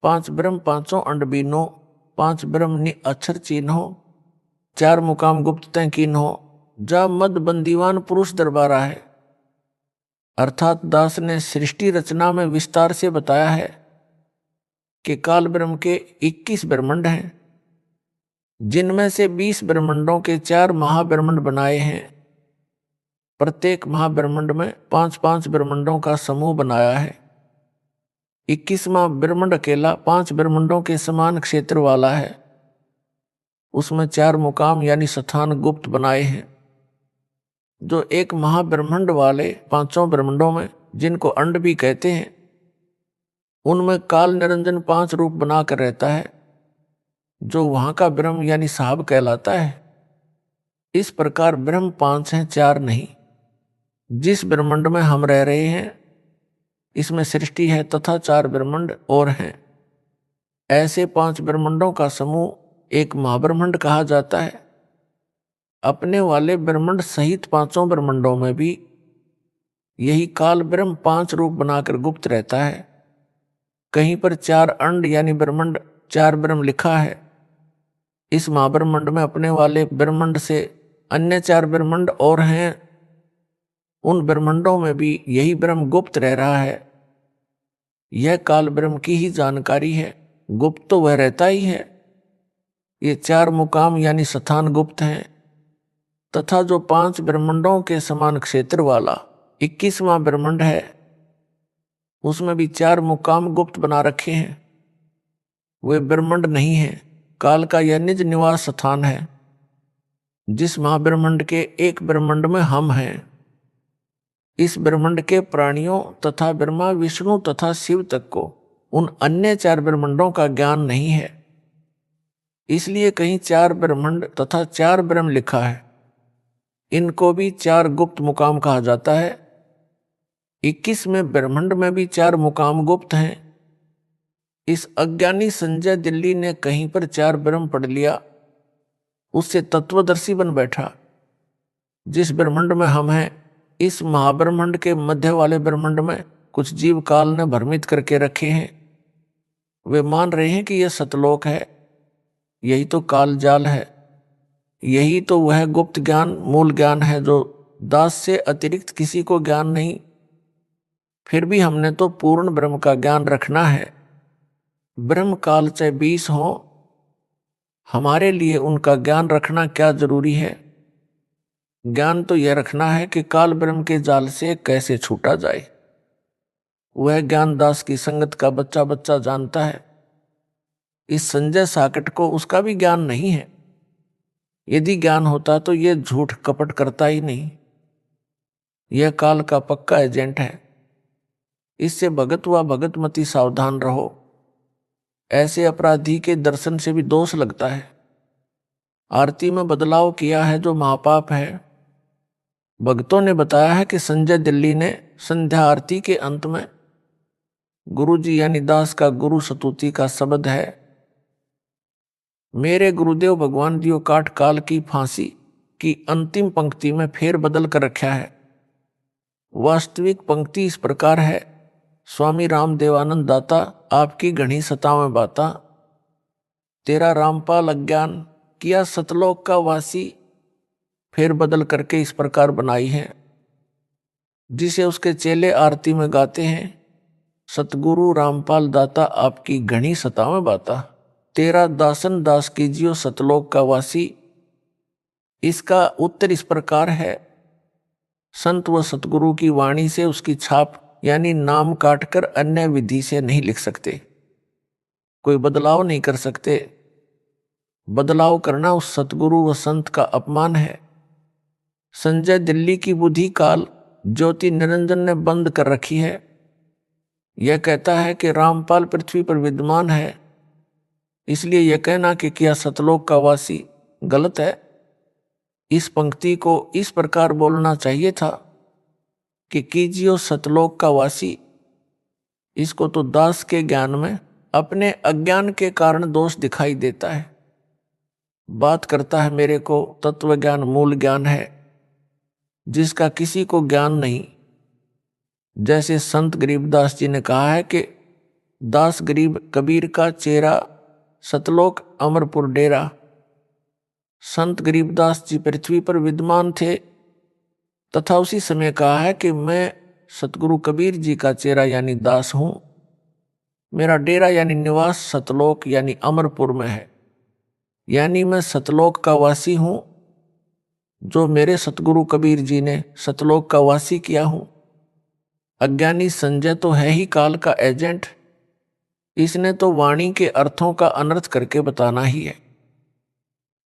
5 ब्रह्म 5 अंड बीनो, 5 ब्रह्म नि अक्षर चिन्हो, 4 मुकाम गुप्त तय कीन्हो, जा मद बंदीवान पुरुष दरबारा है। अर्थात दास ने सृष्टि रचना में विस्तार से बताया है कि काल ब्रह्म के 21 ब्रह्मांड हैं, जिनमें से 20 ब्रह्मांडों के 4 महाब्रह्मांड बनाए हैं। प्रत्येक महाब्रह्मांड में 5-5 ब्रह्मांडों का समूह बनाया है। 21वां ब्रह्मांड अकेला 5 ब्रह्मांडों के समान क्षेत्र वाला है। उसमें 4 मुकाम यानी स्थान गुप्त बनाए हैं। जो एक महाब्रह्मांड वाले 5 ब्रह्मांडों में, जिनको अंड भी कहते हैं, उनमें काल निरंजन 5 रूप बनाकर रहता है, जो वहां का ब्रह्म यानी साहब कहलाता है। इस प्रकार ब्रह्म 5 हैं, 4 नहीं। जिस ब्रह्मांड में हम रह रहे हैं इसमें सृष्टि है तथा 4 ब्रह्मांड और हैं। ऐसे 5 ब्रह्मांडों का समूह एक महाब्रह्मांड कहा जाता है। अपने वाले ब्रह्मांड सहित 5 ब्रह्मांडों में भी यही काल ब्रह्म 5 रूप बनाकर गुप्त रहता है। कहीं पर 4 अंड यानी ब्रह्मांड 4 ब्रह्म लिखा है। इस महाब्रह्मांड में अपने वाले ब्रह्मांड से अन्य 4 ब्रह्मांड और हैं, उन ब्रह्मांडों में भी यही ब्रह्म गुप्त रह रहा है। यह काल ब्रह्म की ही जानकारी है, गुप्त तो वह रहता ही है। ये 4 मुकाम यानी स्थान गुप्त हैं, तथा जो 5 ब्रह्मांडों के समान क्षेत्र वाला 21वां ब्रह्मांड है, उसमें भी 4 मुकाम गुप्त बना रखे हैं। वे ब्रह्मांड नहीं है, काल का यह निज निवास स्थान है। जिस महाब्रह्मांड के एक ब्रह्मांड में हम हैं, इस ब्रह्मांड के प्राणियों तथा ब्रह्मा विष्णु तथा शिव तक को उन अन्य 4 ब्रह्मांडों का ज्ञान नहीं है। इसलिए कहीं 4 ब्रह्मांड तथा 4 ब्रह्म लिखा है। इनको भी 4 गुप्त मुकाम कहा जाता है। 21वें ब्रह्मांड में भी 4 मुकाम गुप्त हैं। इस अज्ञानी संजय दिल्ली ने कहीं पर 4 ब्रह्म पढ़ लिया, उससे तत्वदर्शी बन बैठा। जिस ब्रह्मांड में हम हैं, इस महाब्रह्मांड के मध्य वाले ब्रह्मांड में कुछ जीव काल ने भ्रमित करके रखे हैं। वे मान रहे हैं कि यह सतलोक है, यही तो काल जाल है, यही तो वह गुप्त ज्ञान मूल ज्ञान है जो दास से अतिरिक्त किसी को ज्ञान नहीं। फिर भी हमने तो पूर्ण ब्रह्म का ज्ञान रखना है। ब्रह्म काल चाहे 20 हो, हमारे लिए उनका ज्ञान रखना क्या जरूरी है? ज्ञान तो यह रखना है कि काल ब्रह्म के जाल से कैसे छूटा जाए। वह ज्ञान दास की संगत का बच्चा बच्चा जानता है। इस संजय साकट को उसका भी ज्ञान नहीं है। यदि ज्ञान होता तो यह झूठ कपट करता ही नहीं। यह काल का पक्का एजेंट है। इससे भगत व भगतमती सावधान रहो। ऐसे अपराधी के दर्शन से भी दोष लगता है। आरती में बदलाव किया है जो महापाप है। भक्तों ने बताया है कि संजय दिल्ली ने संध्या आरती के अंत में गुरु जी यानी दास का गुरु स्तुति का शब्द है, मेरे गुरुदेव भगवान दियो काट काल की फांसी की अंतिम पंक्ति में फेर बदल कर रखा है। वास्तविक पंक्ति इस प्रकार है, स्वामी राम देवानंद दाता आपकी घनी सतावें बाता, तेरा रामपाल अज्ञान किया सतलोक का वासी। फेर बदल करके इस प्रकार बनाई है, जिसे उसके चेले आरती में गाते हैं, सतगुरु रामपाल दाता आपकी घनी सतावें बाता, तेरा दासन दास कीजियो सतलोक का वासी। इसका उत्तर इस प्रकार है, संत व सतगुरु की वाणी से उसकी छाप यानी नाम काटकर अन्य विधि से नहीं लिख सकते, कोई बदलाव नहीं कर सकते। बदलाव करना उस सतगुरु व संत का अपमान है। संजय दिल्ली की बुद्धि काल ज्योति निरंजन ने बंद कर रखी है। यह कहता है कि रामपाल पृथ्वी पर विद्यमान है, इसलिए यह कहना कि क्या सतलोक का वासी गलत है। इस पंक्ति को इस प्रकार बोलना चाहिए था कि कीजियो सतलोक का वासी। इसको तो दास के ज्ञान में अपने अज्ञान के कारण दोष दिखाई देता है। बात करता है मेरे को तत्व ज्ञान मूल ज्ञान है, जिसका किसी को ज्ञान नहीं। जैसे संत गरीबदास जी ने कहा है कि दास गरीब कबीर का चेहरा, सतलोक अमरपुर डेरा। संत गरीबदास जी पृथ्वी पर विद्यमान थे तथा उसी समय कहा है कि मैं सतगुरु कबीर जी का चेहरा यानी दास हूं। मेरा डेरा यानी निवास सतलोक यानी अमरपुर में है, यानी मैं सतलोक का वासी हूं, जो मेरे सतगुरु कबीर जी ने सतलोक का वासी किया हूं। अज्ञानी संजय तो है ही काल का एजेंट। इसने तो वाणी के अर्थों का अनर्थ करके बताना ही है,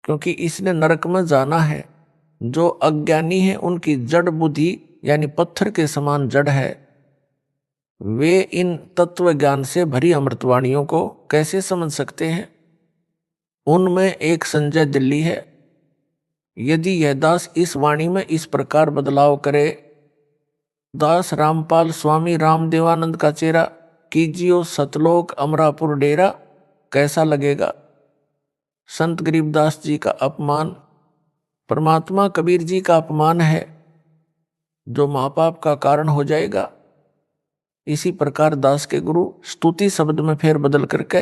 क्योंकि इसने नरक में जाना है। जो अज्ञानी है उनकी जड़ बुद्धि यानी पत्थर के समान जड़ है। वे इन तत्व ज्ञान से भरी अमृतवाणियों को कैसे समझ सकते हैं? उनमें एक संजय दिल्ली है। यदि यह दास इस वाणी में इस प्रकार बदलाव करे, दास रामपाल स्वामी रामदेवानंद का चेहरा कीजियो सतलोक अमरापुर डेरा, कैसा लगेगा? संत गरीबदास जी का अपमान, परमात्मा कबीर जी का अपमान है, जो महापाप का कारण हो जाएगा। इसी प्रकार दास के गुरु स्तुति शब्द में फेर बदल करके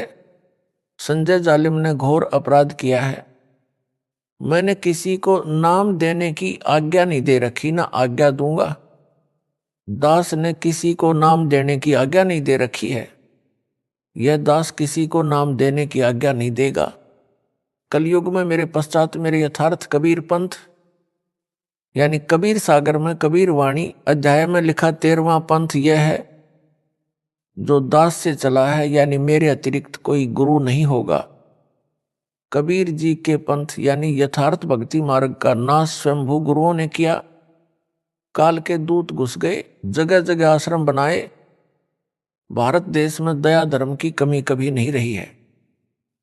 संजय जालिम ने घोर अपराध किया है। मैंने किसी को नाम देने की आज्ञा नहीं दे रखी, ना आज्ञा दूंगा। दास ने किसी को नाम देने की आज्ञा नहीं दे रखी है। यह दास किसी को नाम देने की आज्ञा नहीं देगा। कलयुग में मेरे पश्चात मेरे यथार्थ कबीर पंथ यानी कबीर सागर में कबीर वाणी अध्याय में लिखा 13वां पंथ यह है, जो दास से चला है, यानी मेरे अतिरिक्त कोई गुरु नहीं होगा। कबीर जी के पंथ यानी यथार्थ भक्ति मार्ग का नाश स्वयंभू गुरुओं ने किया। काल के दूत घुस गए, जगह जगह आश्रम बनाए। भारत देश में दया धर्म की कमी कभी नहीं रही है।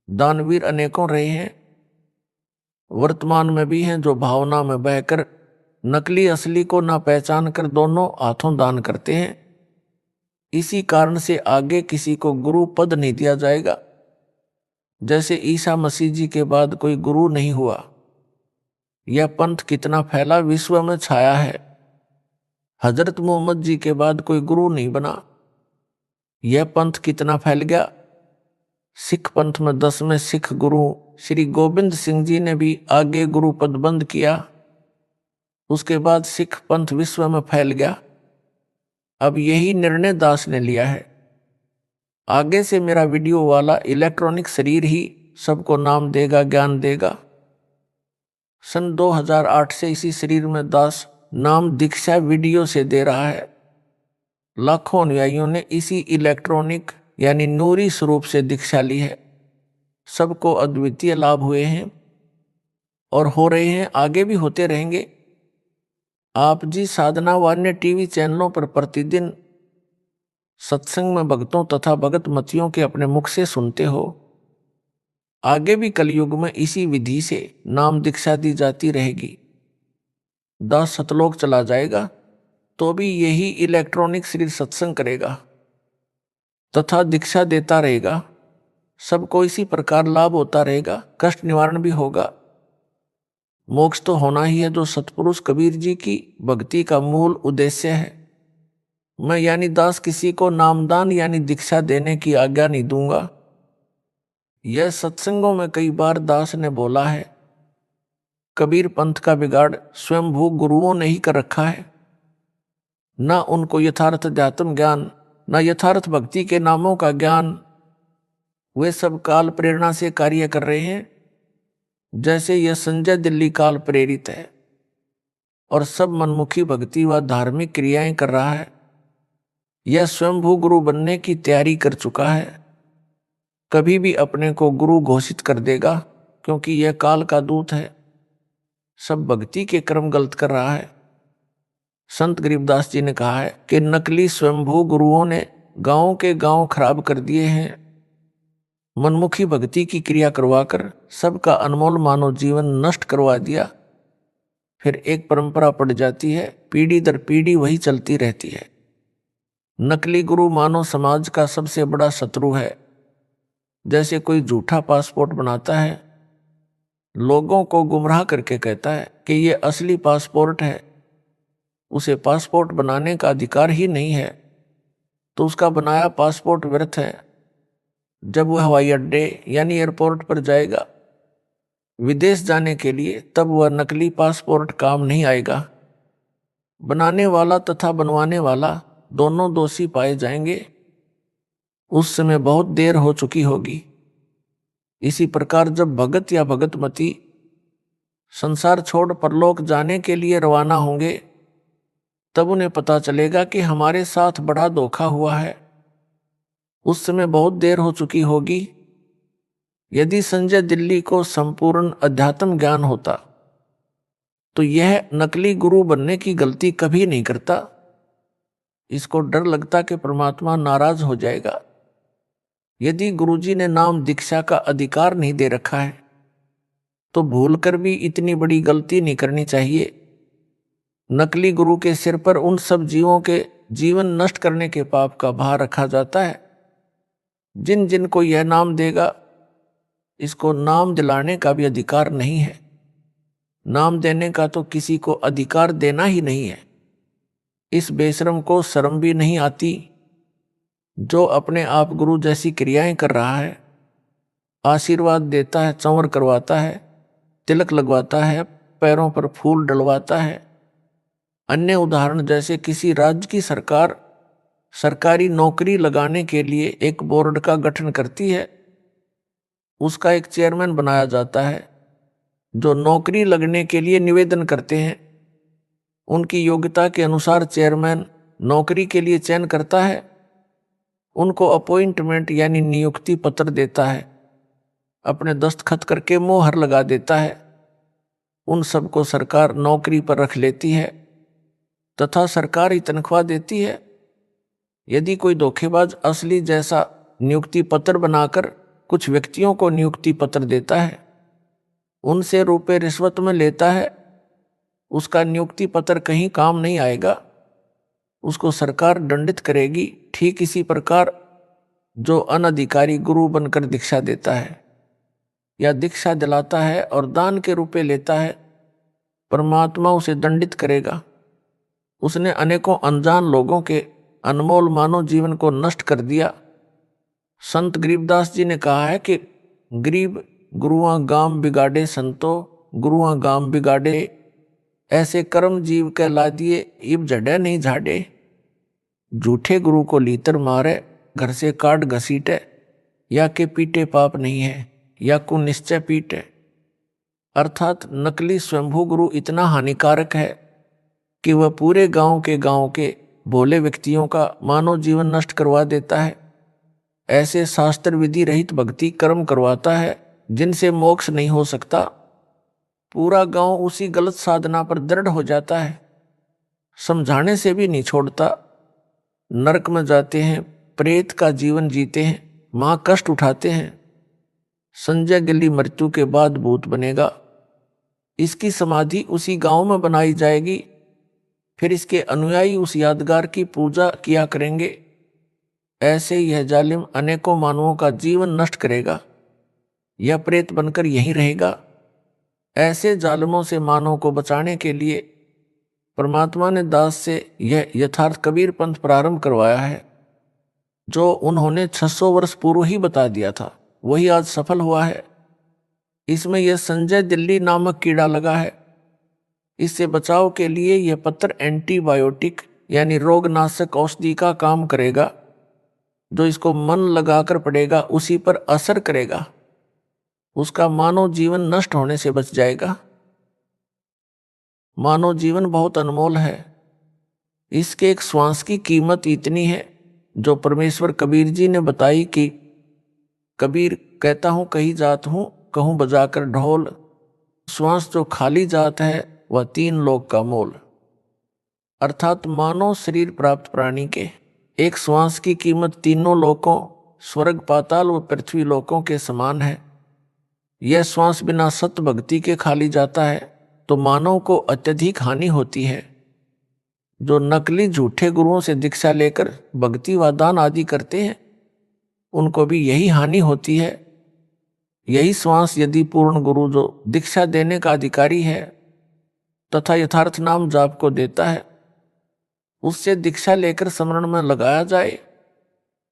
दानवीर अनेकों रहे हैं, वर्तमान में भी हैं, जो भावना में बहकर नकली असली को ना पहचान कर दोनों हाथों दान करते हैं। इसी कारण से आगे किसी को गुरु पद नहीं दिया जाएगा। जैसे ईसा मसीह जी के बाद कोई गुरु नहीं हुआ। यह पंथ कितना फैला, विश्व में छाया है। हजरत मोहम्मद जी के बाद कोई गुरु नहीं बना। यह पंथ कितना फैल गया। सिख पंथ में 10वें सिख गुरु श्री गोबिंद सिंह जी ने भी आगे गुरु पद बंद किया। उसके बाद सिख पंथ विश्व में फैल गया। अब यही निर्णय दास ने लिया है। आगे से मेरा वीडियो वाला इलेक्ट्रॉनिक शरीर ही सबको नाम देगा, ज्ञान देगा। सन 2008 से इसी शरीर में दास नाम दीक्षा वीडियो से दे रहा है। लाखों अनुयायियों ने इसी इलेक्ट्रॉनिक यानी नूरी स्वरूप से दीक्षा ली है। सबको अद्वितीय लाभ हुए हैं और हो रहे हैं, आगे भी होते रहेंगे। आप जी साधना वान्य टीवी चैनलों पर प्रतिदिन सत्संग में भक्तों तथा भगत मतियों के अपने मुख से सुनते हो। आगे भी कलयुग में इसी विधि से नाम दीक्षा दी जाती रहेगी। दास सतलोक चला जाएगा तो भी यही इलेक्ट्रॉनिक शरीर सत्संग करेगा तथा दीक्षा देता रहेगा। सबको इसी प्रकार लाभ होता रहेगा, कष्ट निवारण भी होगा। मोक्ष तो होना ही है, जो सतपुरुष कबीर जी की भक्ति का मूल उद्देश्य है। मैं यानी दास किसी को नामदान यानी दीक्षा देने की आज्ञा नहीं दूंगा। यह सत्संगों में कई बार दास ने बोला है। कबीर पंथ का बिगाड़ स्वयंभू गुरुओं ने ही कर रखा है। ना उनको यथार्थ अध्यात्म ज्ञान, ना यथार्थ भक्ति के नामों का ज्ञान। वे सब काल प्रेरणा से कार्य कर रहे हैं। जैसे यह संजय दिल्ली काल प्रेरित है और सब मनमुखी भक्ति व धार्मिक क्रियाएं कर रहा है। यह स्वयंभू गुरु बनने की तैयारी कर चुका है। कभी भी अपने को गुरु घोषित कर देगा, क्योंकि यह काल का दूत है। सब भक्ति के क्रम गलत कर रहा है। संत गरीबदास जी ने कहा है कि नकली स्वयंभू गुरुओं ने गांव के गांव खराब कर दिए हैं। मनमुखी भक्ति की क्रिया करवाकर सबका अनमोल मानव जीवन नष्ट करवा दिया। फिर एक परंपरा पड़ जाती है, पीढ़ी दर पीढ़ी वही चलती रहती है। नकली गुरु मानव समाज का सबसे बड़ा शत्रु है। जैसे कोई झूठा पासपोर्ट बनाता है, लोगों को गुमराह करके कहता है कि ये असली पासपोर्ट है। उसे पासपोर्ट बनाने का अधिकार ही नहीं है, तो उसका बनाया पासपोर्ट व्यर्थ है। जब वह हवाई अड्डे यानी एयरपोर्ट पर जाएगा विदेश जाने के लिए, तब वह नकली पासपोर्ट काम नहीं आएगा। बनाने वाला तथा बनवाने वाला दोनों दोषी पाए जाएंगे। उस समय बहुत देर हो चुकी होगी। इसी प्रकार जब भगत या भगतमती संसार छोड़ परलोक जाने के लिए रवाना होंगे, तब उन्हें पता चलेगा कि हमारे साथ बड़ा धोखा हुआ है। उस समय बहुत देर हो चुकी होगी। यदि संजय दिल्ली को संपूर्ण अध्यात्म ज्ञान होता तो यह नकली गुरु बनने की गलती कभी नहीं करता। इसको डर लगता कि परमात्मा नाराज हो जाएगा। यदि गुरुजी ने नाम दीक्षा का अधिकार नहीं दे रखा है तो भूलकर भी इतनी बड़ी गलती नहीं करनी चाहिए। नकली गुरु के सिर पर उन सब जीवों के जीवन नष्ट करने के पाप का भार रखा जाता है। जिन जिन को यह नाम देगा, इसको नाम दिलाने का भी अधिकार नहीं है। नाम देने का तो किसी को अधिकार देना ही नहीं है। इस बेशरम को शर्म भी नहीं आती, जो अपने आप गुरु जैसी क्रियाएं कर रहा है, आशीर्वाद देता है, चंवर करवाता है, तिलक लगवाता है, पैरों पर फूल डलवाता है। अन्य उदाहरण जैसे किसी राज्य की सरकार सरकारी नौकरी लगाने के लिए एक बोर्ड का गठन करती है, उसका एक चेयरमैन बनाया जाता है। जो नौकरी लगने के लिए निवेदन करते हैं उनकी योग्यता के अनुसार चेयरमैन नौकरी के लिए चयन करता है, उनको अपॉइंटमेंट यानी नियुक्ति पत्र देता है, अपने दस्तखत करके मोहर लगा देता है। उन सबको सरकार नौकरी पर रख लेती है तथा सरकार ही तनख्वाह देती है। यदि कोई धोखेबाज असली जैसा नियुक्ति पत्र बनाकर कुछ व्यक्तियों को नियुक्ति पत्र देता है, उनसे रुपए रिश्वत में लेता है, उसका नियुक्ति पत्र कहीं काम नहीं आएगा, उसको सरकार दंडित करेगी। ठीक इसी प्रकार जो अनधिकारी गुरु बनकर दीक्षा देता है या दीक्षा दिलाता है और दान के रुपए लेता है, परमात्मा उसे दंडित करेगा। उसने अनेकों अनजान लोगों के अनमोल मानव जीवन को नष्ट कर दिया। संत गरीबदास जी ने कहा है कि गरीब गुरुआ गाम बिगाड़े संतो, गुरुआ गाम बिगाड़े, ऐसे कर्म जीव कहला दिए इब जड़े नहीं झाड़े। झूठे गुरु को लीतर मारे, घर से काट घसीटे, या के पीटे पाप नहीं है, या को निश्चय पीटे। अर्थात नकली स्वयंभू गुरु इतना हानिकारक है कि वह पूरे गांव के भोले व्यक्तियों का मानव जीवन नष्ट करवा देता है। ऐसे शास्त्र विधि रहित भक्ति कर्म करवाता है जिनसे मोक्ष नहीं हो सकता। पूरा गांव उसी गलत साधना पर दृढ़ हो जाता है, समझाने से भी नहीं छोड़ता। नरक में जाते हैं, प्रेत का जीवन जीते हैं, मां कष्ट उठाते हैं। संजय गिल्ली मृत्यु के बाद भूत बनेगा, इसकी समाधि उसी गांव में बनाई जाएगी। फिर इसके अनुयायी उस यादगार की पूजा किया करेंगे। ऐसे यह जालिम अनेकों मानवों का जीवन नष्ट करेगा, यह प्रेत बनकर यहीं रहेगा। ऐसे जालिमों से मानव को बचाने के लिए परमात्मा ने दास से यह यथार्थ कबीर पंथ प्रारंभ करवाया है, जो उन्होंने 600 वर्ष पूर्व ही बता दिया था, वही आज सफल हुआ है। इसमें यह संजय दिल्ली नामक कीड़ा लगा है। इससे बचाव के लिए यह पत्र एंटीबायोटिक यानी रोगनाशक औषधि का काम करेगा। जो इसको मन लगाकर पड़ेगा उसी पर असर करेगा, उसका मानव जीवन नष्ट होने से बच जाएगा। मानव जीवन बहुत अनमोल है, इसके एक श्वास की कीमत इतनी है जो परमेश्वर कबीर जी ने बताई कि कबीर कहता हूँ कहीं जात हूँ, कहूँ बजाकर ढोल, श्वास जो खाली जात है वह 3 लोक का मोल। अर्थात मानव शरीर प्राप्त प्राणी के एक श्वास की कीमत तीनों लोकों स्वर्ग पाताल व पृथ्वी लोकों के समान है। यह श्वास बिना सत्य भक्ति के खाली जाता है तो मानव को अत्यधिक हानि होती है। जो नकली झूठे गुरुओं से दीक्षा लेकर भक्ति व दान आदि करते हैं उनको भी यही हानि होती है। यही श्वास यदि पूर्ण गुरु जो दीक्षा देने का अधिकारी है तथा यथार्थ नाम जाप को देता है, उससे दीक्षा लेकर स्मरण में लगाया जाए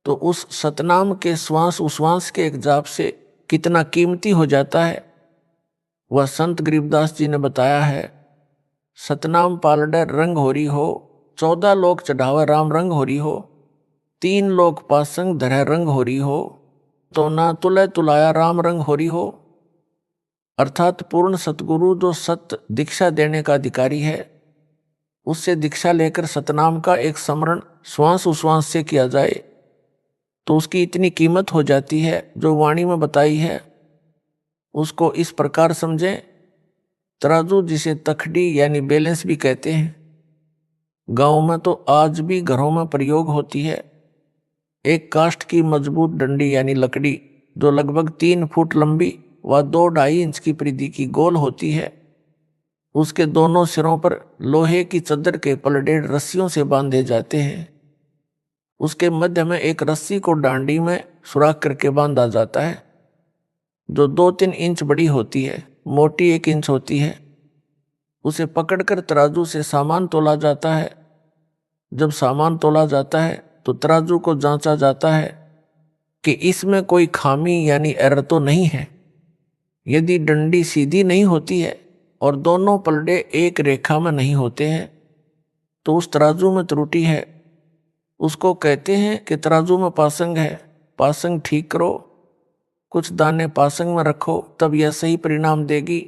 तो उस सतनाम के श्वास उश्वास के एक जाप से कितना कीमती हो जाता है, वह संत गरीबदास जी ने बताया है। सतनाम पालडे रंग होरी हो, 14 लोक चढ़ावा राम रंग होरी हो, 3 लोक पासंग धरह रंग होरी हो, तो ना तुलय तुलाया राम रंग होरी हो। अर्थात पूर्ण सतगुरु जो सत्य दीक्षा देने का अधिकारी है, उससे दीक्षा लेकर सतनाम का एक स्मरण श्वास उश्वास से किया जाए तो उसकी इतनी कीमत हो जाती है जो वाणी में बताई है। उसको इस प्रकार समझें, तराजू जिसे तखड़ी यानी बैलेंस भी कहते हैं, गांव में तो आज भी घरों में प्रयोग होती है। एक काष्ठ की मजबूत डंडी यानी लकड़ी जो लगभग 3 फुट लंबी व 2-2.5 इंच की परिधि की गोल होती है, उसके दोनों सिरों पर लोहे की चद्दर के पलड़े रस्सियों से बांधे जाते हैं। उसके मध्य में एक रस्सी को डांडी में सुराख करके बांधा जाता है जो 2-3 इंच बड़ी होती है, मोटी 1 इंच होती है। उसे पकड़कर तराजू से सामान तोला जाता है। जब सामान तोला जाता है तो तराजू को जांचा जाता है कि इसमें कोई खामी यानी एरर तो नहीं है। यदि डंडी सीधी नहीं होती है और दोनों पलड़े एक रेखा में नहीं होते हैं तो उस तराजू में त्रुटि है। उसको कहते हैं कि तराजू में पासंग है, पासंग ठीक करो, कुछ दाने पासंग में रखो, तब यह सही परिणाम देगी।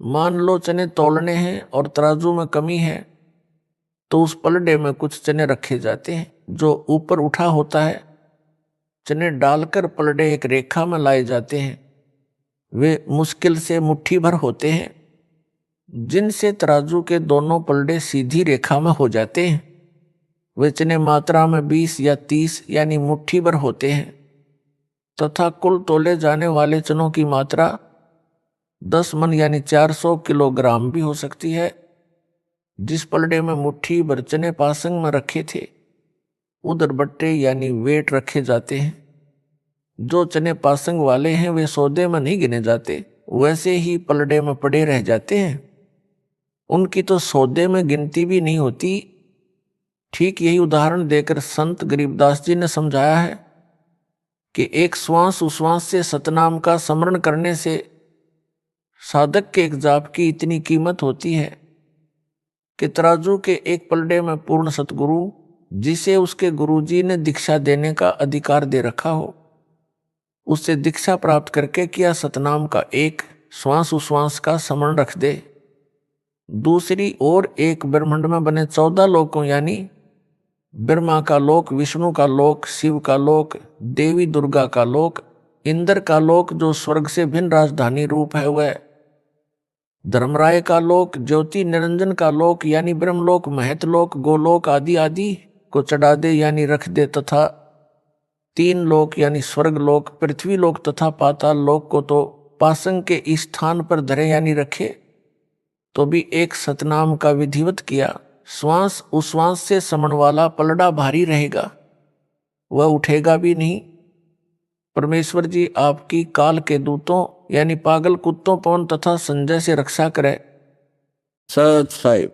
मान लो चने तोलने हैं और तराजू में कमी है तो उस पलड़े में कुछ चने रखे जाते हैं जो ऊपर उठा होता है। चने डालकर पलड़े एक रेखा में लाए जाते हैं। वे मुश्किल से मुट्ठी भर होते हैं, जिनसे तराजू के दोनों पलड़े सीधी रेखा में हो जाते हैं। वे चने मात्रा में 20 या 30 यानी मुट्ठी भर होते हैं तथा कुल तोले जाने वाले चनों की मात्रा 10 मन यानी 400 किलोग्राम भी हो सकती है। जिस पलड़े में मुट्ठी भर चने पासंग में रखे थे उधर बट्टे यानी वेट रखे जाते हैं। जो चने पासंग वाले हैं वे सौदे में नहीं गिने जाते, वैसे ही पलड़े में पड़े रह जाते हैं, उनकी तो सौदे में गिनती भी नहीं होती। ठीक यही उदाहरण देकर संत गरीबदास जी ने समझाया है कि एक श्वास उश्वास से सतनाम का स्मरण करने से साधक के एक जाप की इतनी कीमत होती है कि तराजू के एक पलड़े में पूर्ण सतगुरु, जिसे उसके गुरुजी ने दीक्षा देने का अधिकार दे रखा हो, उससे दीक्षा प्राप्त करके किया सतनाम का एक श्वास उश्वास का स्मरण रख दे। दूसरी ओर एक ब्रह्मांड में बने 14 लोकों यानी ब्रह्मा का लोक, विष्णु का लोक, शिव का लोक, देवी दुर्गा का लोक, इंद्र का लोक जो स्वर्ग से भिन्न राजधानी रूप है वह, धर्मराय का लोक, ज्योति निरंजन का लोक यानी ब्रह्मलोक, महतलोक, गोलोक आदि आदि को चढ़ा दे यानी रख दे, तथा 3 लोक यानी स्वर्ग लोक, पृथ्वी लोक तथा पाताल लोक को तो पासंग के इस स्थान पर धरे यानी रखे, तो भी एक सतनाम का विधिवत किया श्वास उश्वास से समण वाला पलड़ा भारी रहेगा, वह उठेगा भी नहीं। परमेश्वर जी आपकी काल के दूतों यानी पागल कुत्तों, पवन तथा संजय से रक्षा करे। सत साहिब।